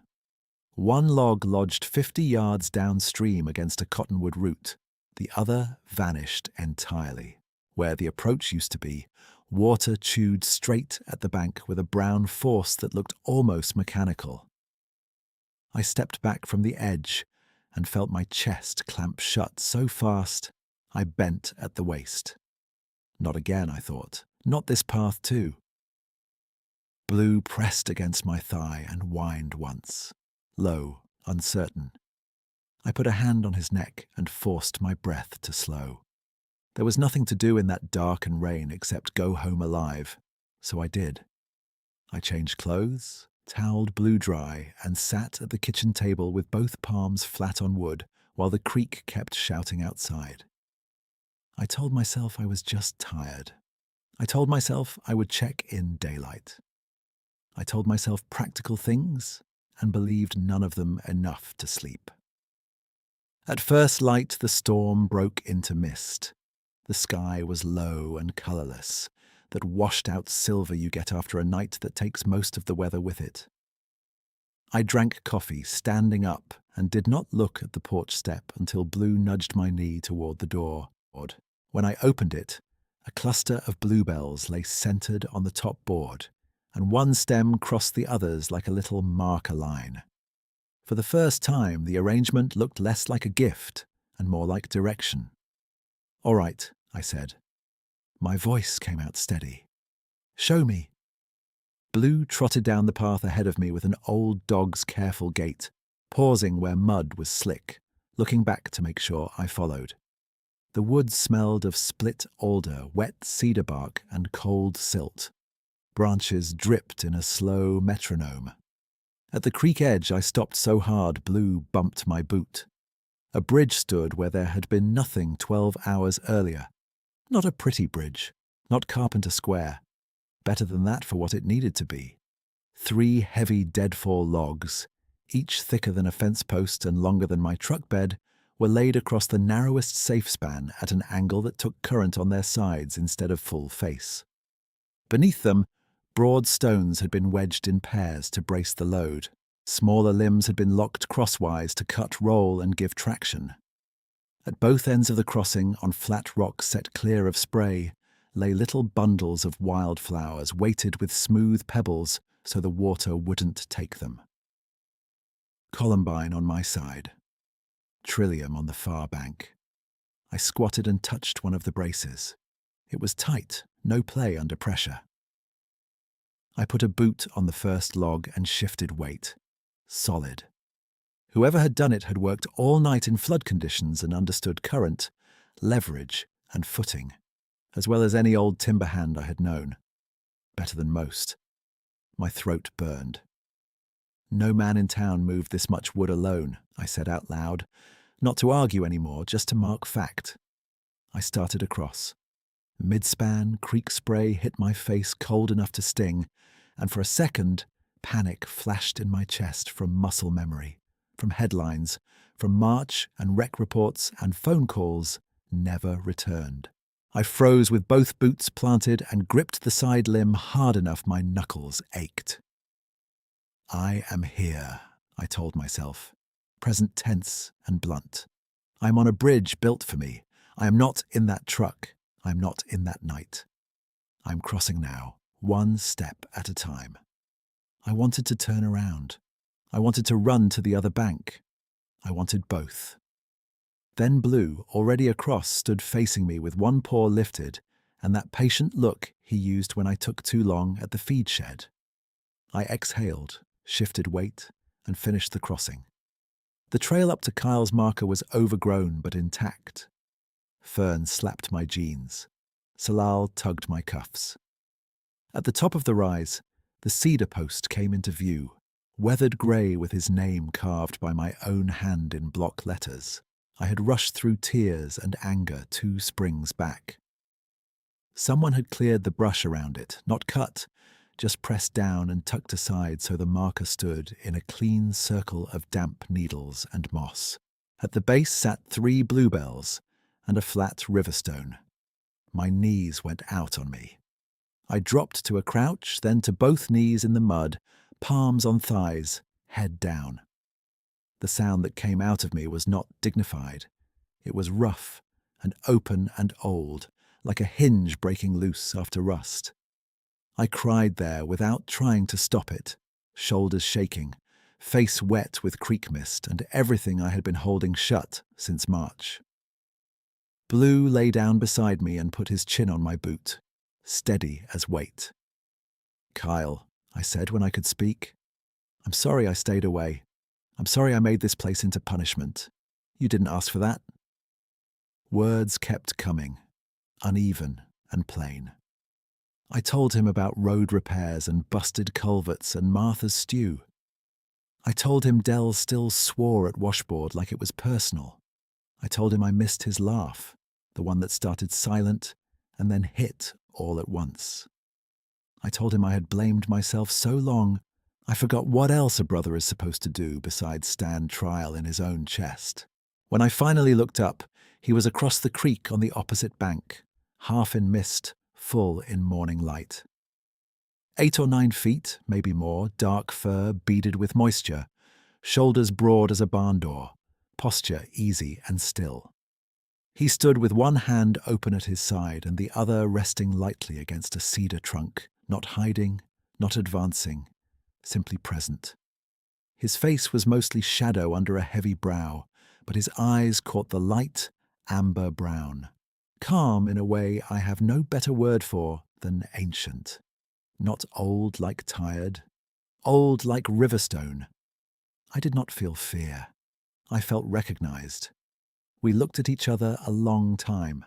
One log lodged 50 yards downstream against a cottonwood root. The other vanished entirely. Where the approach used to be, water chewed straight at the bank with a brown force that looked almost mechanical. I stepped back from the edge and felt my chest clamp shut so fast I bent at the waist. Not again, I thought. Not this path too. Blue pressed against my thigh and whined once. Low, uncertain. I put a hand on his neck and forced my breath to slow. There was nothing to do in that dark and rain except go home alive, so I did. I changed clothes, toweled Blue dry, and sat at the kitchen table with both palms flat on wood while the creek kept shouting outside. I told myself I was just tired. I told myself I would check in daylight. I told myself practical things and believed none of them enough to sleep. At first light, the storm broke into mist. The sky was low and colourless, that washed out silver you get after a night that takes most of the weather with it. I drank coffee standing up and did not look at the porch step until Blue nudged my knee toward the door. When I opened it, a cluster of bluebells lay centred on the top board, and one stem crossed the others like a little marker line. For the first time, the arrangement looked less like a gift and more like direction. "All right," I said. My voice came out steady. "Show me." Blue trotted down the path ahead of me with an old dog's careful gait, pausing where mud was slick, looking back to make sure I followed. The woods smelled of split alder, wet cedar bark, and cold silt. Branches dripped in a slow metronome. At the creek edge, I stopped so hard Blue bumped my boot. A bridge stood where there had been nothing 12 hours earlier. Not a pretty bridge, not Carpenter Square. Better than that for what it needed to be. 3 heavy deadfall logs, each thicker than a fence post and longer than my truck bed, were laid across the narrowest safe span at an angle that took current on their sides instead of full face. Beneath them, broad stones had been wedged in pairs to brace the load. Smaller limbs had been locked crosswise to cut, roll, and give traction. At both ends of the crossing, on flat rock set clear of spray, lay little bundles of wildflowers weighted with smooth pebbles so the water wouldn't take them. Columbine on my side. Trillium on the far bank. I squatted and touched one of the braces. It was tight, no play under pressure. I put a boot on the first log and shifted weight. Solid. Whoever had done it had worked all night in flood conditions and understood current, leverage, and footing, as well as any old timber hand I had known. Better than most. My throat burned. No man in town moved this much wood alone, I said out loud, not to argue anymore, just to mark fact. I started across. Midspan, creek spray hit my face cold enough to sting, and for a second, panic flashed in my chest from muscle memory, from headlines, from march and wreck reports and phone calls never returned. I froze with both boots planted and gripped the side limb hard enough my knuckles ached. I am here, I told myself, present tense and blunt. I am on a bridge built for me. I am not in that truck. I am not in that night. I am crossing now, one step at a time. I wanted to turn around. I wanted to run to the other bank. I wanted both. Then Blue, already across, stood facing me with one paw lifted and that patient look he used when I took too long at the feed shed. I exhaled, shifted weight, and finished the crossing. The trail up to Kyle's marker was overgrown but intact. Fern slapped my jeans. Salal tugged my cuffs. At the top of the rise, the cedar post came into view, weathered grey with his name carved by my own hand in block letters. I had rushed through tears and anger 2 springs back. Someone had cleared the brush around it, not cut, just pressed down and tucked aside so the marker stood in a clean circle of damp needles and moss. At the base sat 3 bluebells and a flat riverstone. My knees went out on me. I dropped to a crouch, then to both knees in the mud, palms on thighs, head down. The sound that came out of me was not dignified. It was rough and open and old, like a hinge breaking loose after rust. I cried there without trying to stop it, shoulders shaking, face wet with creek mist and everything I had been holding shut since March. Blue lay down beside me and put his chin on my boot, steady as weight. "Kyle," I said when I could speak, "I'm sorry I stayed away. I'm sorry I made this place into punishment. You didn't ask for that." Words kept coming, uneven and plain. I told him about road repairs and busted culverts and Martha's stew. I told him Dell still swore at washboard like it was personal. I told him I missed his laugh, the one that started silent and then hit all at once. I told him I had blamed myself so long, I forgot what else a brother is supposed to do besides stand trial in his own chest. When I finally looked up, he was across the creek on the opposite bank, half in mist, full in morning light. 8 or 9 feet, maybe more, dark fur beaded with moisture, shoulders broad as a barn door, posture easy and still. He stood with one hand open at his side and the other resting lightly against a cedar trunk, not hiding, not advancing, simply present. His face was mostly shadow under a heavy brow, but his eyes caught the light, amber brown. Calm in a way I have no better word for than ancient. Not old like tired, old like Riverstone. I did not feel fear. I felt recognized. We looked at each other a long time.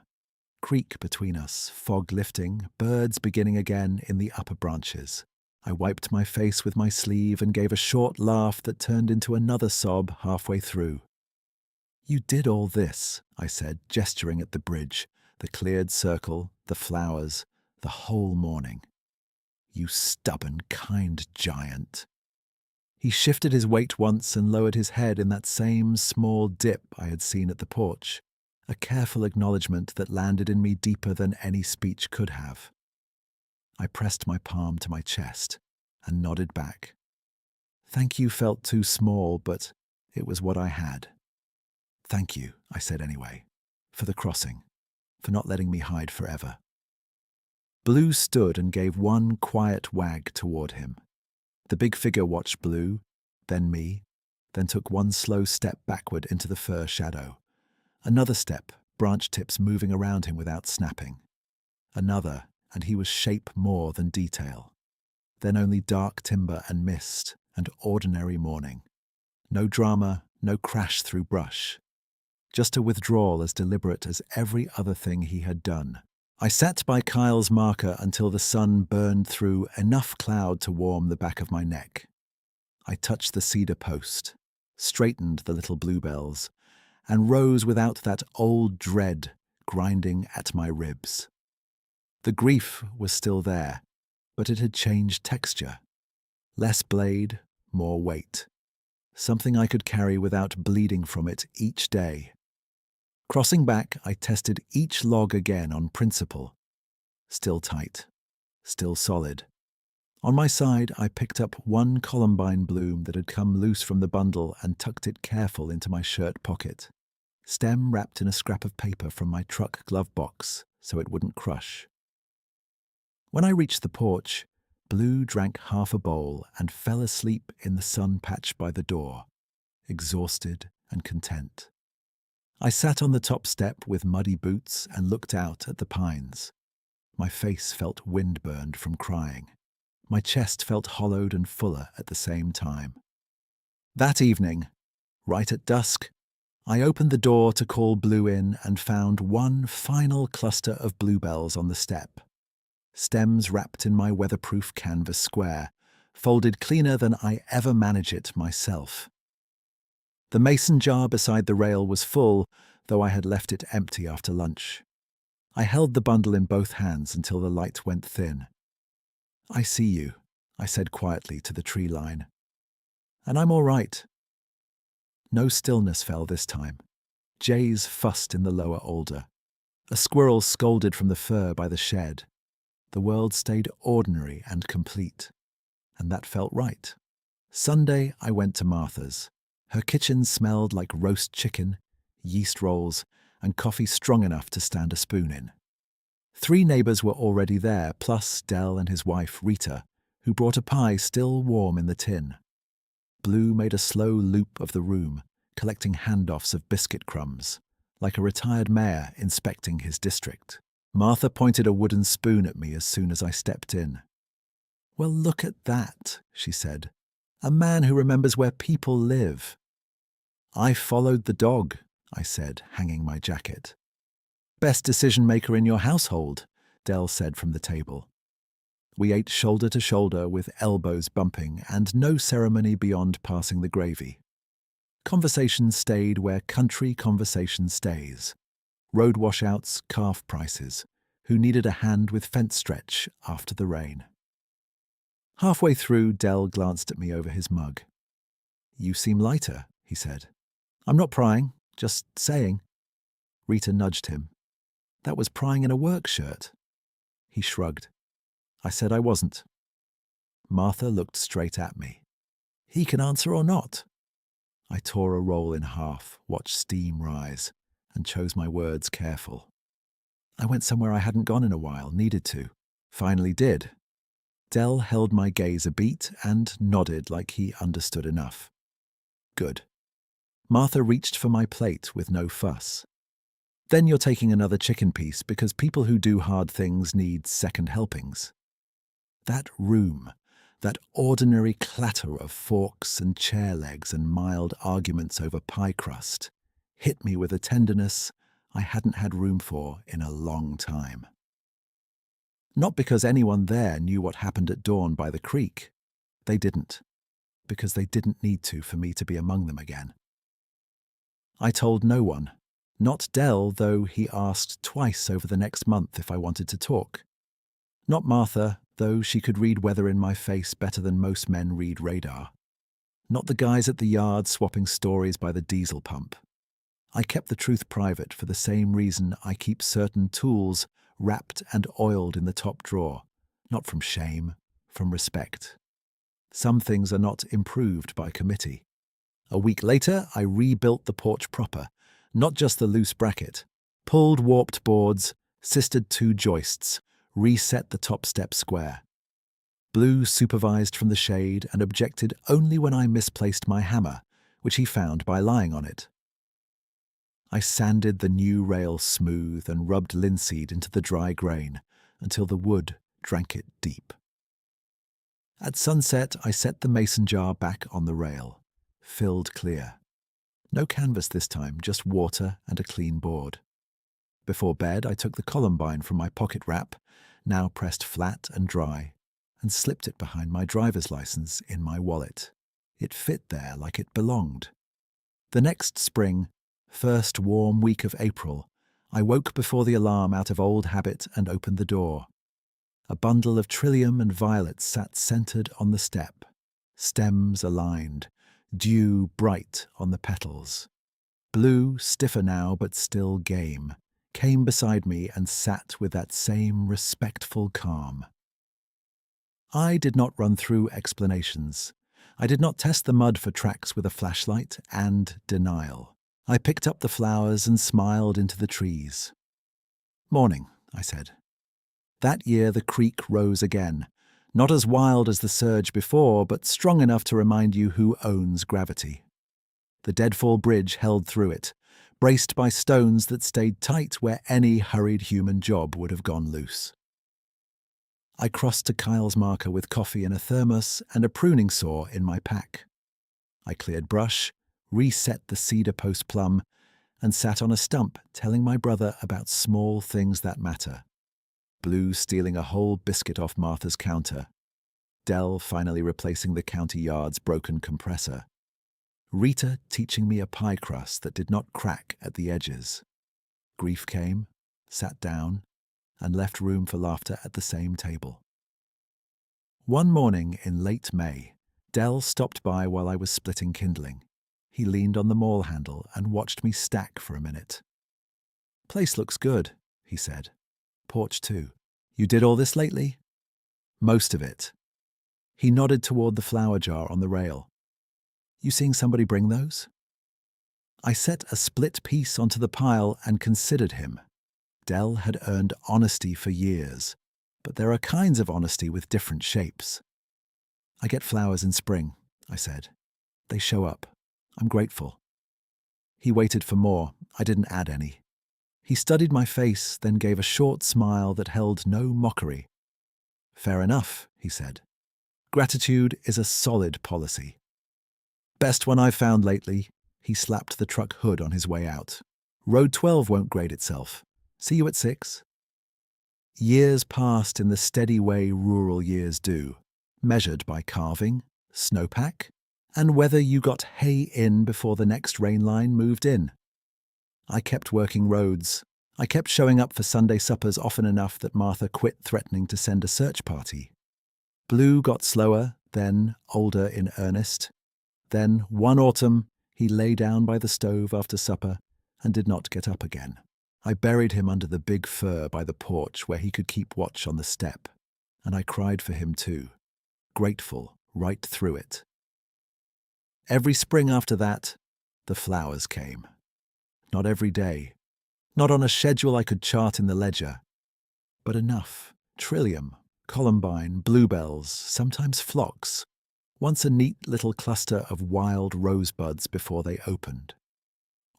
Creek between us, fog lifting, birds beginning again in the upper branches. I wiped my face with my sleeve and gave a short laugh that turned into another sob halfway through. "You did all this," I said, gesturing at the bridge, the cleared circle, the flowers, the whole morning. "You stubborn, kind giant." He shifted his weight once and lowered his head in that same small dip I had seen at the porch, a careful acknowledgement that landed in me deeper than any speech could have. I pressed my palm to my chest and nodded back. Thank you felt too small, but it was what I had. "Thank you," I said anyway, "for the crossing, for not letting me hide forever." Blue stood and gave one quiet wag toward him. The big figure watched Blue, then me, then took one slow step backward into the fir shadow. Another step, branch tips moving around him without snapping. Another, and he was shape more than detail. Then only dark timber and mist and ordinary morning. No drama, no crash through brush. Just a withdrawal as deliberate as every other thing he had done. I sat by Kyle's marker until the sun burned through enough cloud to warm the back of my neck. I touched the cedar post, straightened the little bluebells, and rose without that old dread grinding at my ribs. The grief was still there, but it had changed texture. Less blade, more weight. Something I could carry without bleeding from it each day. Crossing back, I tested each log again on principle. Still tight. Still solid. On my side, I picked up one columbine bloom that had come loose from the bundle and tucked it careful into my shirt pocket. Stem wrapped in a scrap of paper from my truck glove box so it wouldn't crush. When I reached the porch, Blue drank half a bowl and fell asleep in the sun patch by the door, exhausted and content. I sat on the top step with muddy boots and looked out at the pines. My face felt windburned from crying. My chest felt hollowed and fuller at the same time. That evening, right at dusk, I opened the door to call Blue in and found one final cluster of bluebells on the step. Stems wrapped in my weatherproof canvas square, folded cleaner than I ever manage it myself. The mason jar beside the rail was full, though I had left it empty after lunch. I held the bundle in both hands until the light went thin. "I see you," I said quietly to the tree line. "And I'm all right." No stillness fell this time. Jays fussed in the lower alder. A squirrel scolded from the fir by the shed. The world stayed ordinary and complete. And that felt right. Sunday, I went to Martha's. Her kitchen smelled like roast chicken, yeast rolls, and coffee strong enough to stand a spoon in. 3 neighbors were already there, plus Del and his wife, Rita, who brought a pie still warm in the tin. Blue made a slow loop of the room, collecting handoffs of biscuit crumbs, like a retired mayor inspecting his district. Martha pointed a wooden spoon at me as soon as I stepped in. "Well, look at that," she said. "A man who remembers where people live." "I followed the dog," I said, hanging my jacket. "Best decision-maker in your household," Del said from the table. We ate shoulder to shoulder with elbows bumping and no ceremony beyond passing the gravy. Conversation stayed where country conversation stays. Road washouts, calf prices, who needed a hand with fence stretch after the rain. Halfway through, Del glanced at me over his mug. "You seem lighter," he said. "I'm not prying, just saying." Rita nudged him. "That was prying in a work shirt." He shrugged. I said I wasn't. Martha looked straight at me. "He can answer or not." I tore a roll in half, watched steam rise, and chose my words careful. "I went somewhere I hadn't gone in a while, needed to. Finally did." Del held my gaze a beat and nodded like he understood enough. "Good." Martha reached for my plate with no fuss. "Then you're taking another chicken piece because people who do hard things need second helpings." That room, that ordinary clatter of forks and chair legs and mild arguments over pie crust, hit me with a tenderness I hadn't had room for in a long time. Not because anyone there knew what happened at dawn by the creek. They didn't. Because they didn't need to for me to be among them again. I told no one. Not Del, though he asked twice over the next month if I wanted to talk. Not Martha, though she could read weather in my face better than most men read radar. Not the guys at the yard swapping stories by the diesel pump. I kept the truth private for the same reason I keep certain tools wrapped and oiled in the top drawer, not from shame, from respect. Some things are not improved by committee. A week later, I rebuilt the porch proper, not just the loose bracket, pulled warped boards, sistered 2 joists, reset the top step square. Blue supervised from the shade and objected only when I misplaced my hammer, which he found by lying on it. I sanded the new rail smooth and rubbed linseed into the dry grain until the wood drank it deep. At sunset, I set the mason jar back on the rail, filled clear. No canvas this time, just water and a clean board. Before bed, I took the columbine from my pocket wrap, now pressed flat and dry, and slipped it behind my driver's license in my wallet. It fit there like it belonged. The next spring, first warm week of April, I woke before the alarm out of old habit and opened the door. A bundle of trillium and violets sat centered on the step, stems aligned, dew bright on the petals. Blue, stiffer now but still game, came beside me and sat with that same respectful calm. I did not run through explanations. I did not test the mud for tracks with a flashlight and denial. I picked up the flowers and smiled into the trees. "Morning," I said. That year the creek rose again, not as wild as the surge before, but strong enough to remind you who owns gravity. The deadfall bridge held through it, braced by stones that stayed tight where any hurried human job would have gone loose. I crossed to Kyle's marker with coffee in a thermos and a pruning saw in my pack. I cleared brush, reset the cedar post plum, and sat on a stump telling my brother about small things that matter. Blue stealing a whole biscuit off Martha's counter. Dell finally replacing the county yard's broken compressor. Rita teaching me a pie crust that did not crack at the edges. Grief came, sat down, and left room for laughter at the same table. One morning in late May, Dell stopped by while I was splitting kindling. He leaned on the maul handle and watched me stack for a minute. "Place looks good," he said. "Porch too. You did all this lately?" "Most of it." He nodded toward the flower jar on the rail. "You seeing somebody bring those?" I set a split piece onto the pile and considered him. Dell had earned honesty for years, but there are kinds of honesty with different shapes. "I get flowers in spring," I said. "They show up. I'm grateful." He waited for more. I didn't add any. He studied my face, then gave a short smile that held no mockery. "Fair enough," he said. "Gratitude is a solid policy." "Best one I've found lately." He slapped the truck hood on his way out. "Road 12 won't grade itself. See you at 6. Years passed in the steady way rural years do, measured by carving, snowpack, and whether you got hay in before the next rain line moved in. I kept working roads. I kept showing up for Sunday suppers often enough that Martha quit threatening to send a search party. Blue got slower, then older in earnest. Then, one autumn, he lay down by the stove after supper and did not get up again. I buried him under the big fir by the porch where he could keep watch on the step, and I cried for him too, grateful right through it. Every spring after that, the flowers came. Not every day, not on a schedule I could chart in the ledger, but enough. Trillium, columbine, bluebells, sometimes phlox, once a neat little cluster of wild rosebuds before they opened.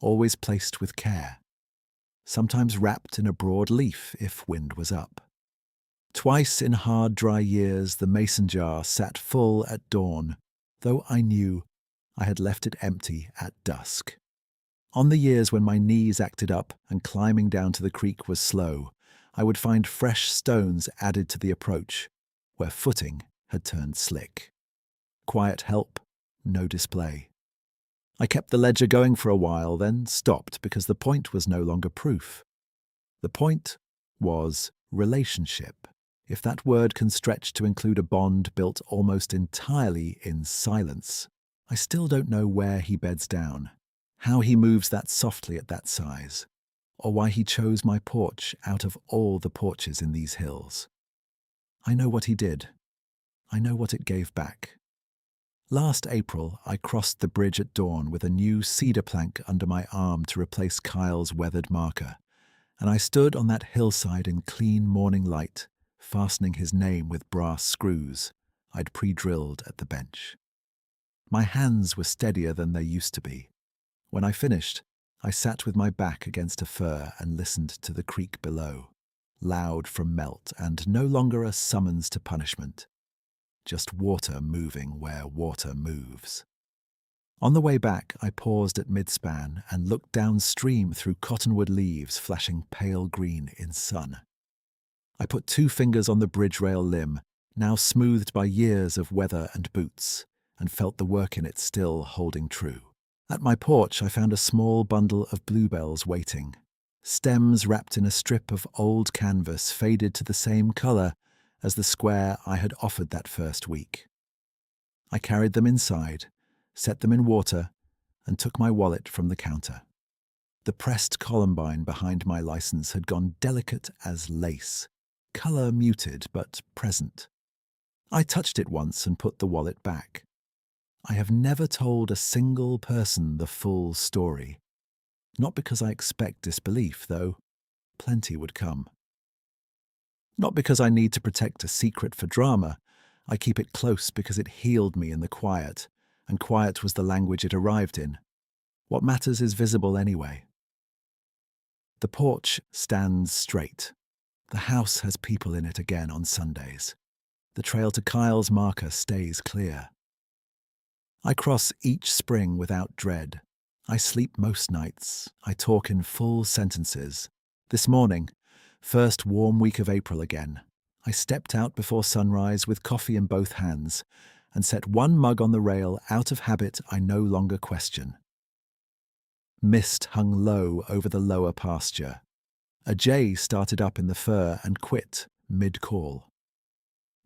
Always placed with care, sometimes wrapped in a broad leaf if wind was up. Twice in hard, dry years the mason jar sat full at dawn, though I knew I had left it empty at dusk. On the years when my knees acted up and climbing down to the creek was slow, I would find fresh stones added to the approach, where footing had turned slick. Quiet help, no display. I kept the ledger going for a while, then stopped because the point was no longer proof. The point was relationship, if that word can stretch to include a bond built almost entirely in silence. I still don't know where he beds down, how he moves that softly at that size, or why he chose my porch out of all the porches in these hills. I know what he did. I know what it gave back. Last April, I crossed the bridge at dawn with a new cedar plank under my arm to replace Kyle's weathered marker, and I stood on that hillside in clean morning light, fastening his name with brass screws I'd pre-drilled at the bench. My hands were steadier than they used to be. When I finished, I sat with my back against a fir and listened to the creek below, loud from melt and no longer a summons to punishment. Just water moving where water moves. On the way back, I paused at midspan and looked downstream through cottonwood leaves flashing pale green in sun. I put 2 fingers on the bridge rail limb, now smoothed by years of weather and boots, and felt the work in it still holding true. At my porch, I found a small bundle of bluebells waiting, stems wrapped in a strip of old canvas faded to the same color as the square I had offered that first week. I carried them inside, set them in water, and took my wallet from the counter. The pressed columbine behind my license had gone delicate as lace, color muted but present. I touched it once and put the wallet back. I have never told a single person the full story. Not because I expect disbelief, though plenty would come. Not because I need to protect a secret for drama. I keep it close because it healed me in the quiet, and quiet was the language it arrived in. What matters is visible anyway. The porch stands straight. The house has people in it again on Sundays. The trail to Kyle's marker stays clear. I cross each spring without dread. I sleep most nights. I talk in full sentences. This morning, first warm week of April again, I stepped out before sunrise with coffee in both hands and set one mug on the rail out of habit I no longer question. Mist hung low over the lower pasture. A jay started up in the fir and quit mid-call.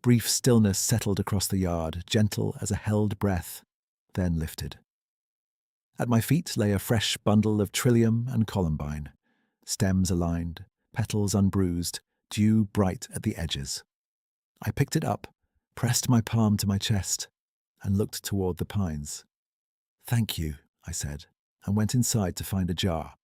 Brief stillness settled across the yard, gentle as a held breath, then lifted. At my feet lay a fresh bundle of trillium and columbine, stems aligned, petals unbruised, dew bright at the edges. I picked it up, pressed my palm to my chest, and looked toward the pines. "Thank you," I said, and went inside to find a jar.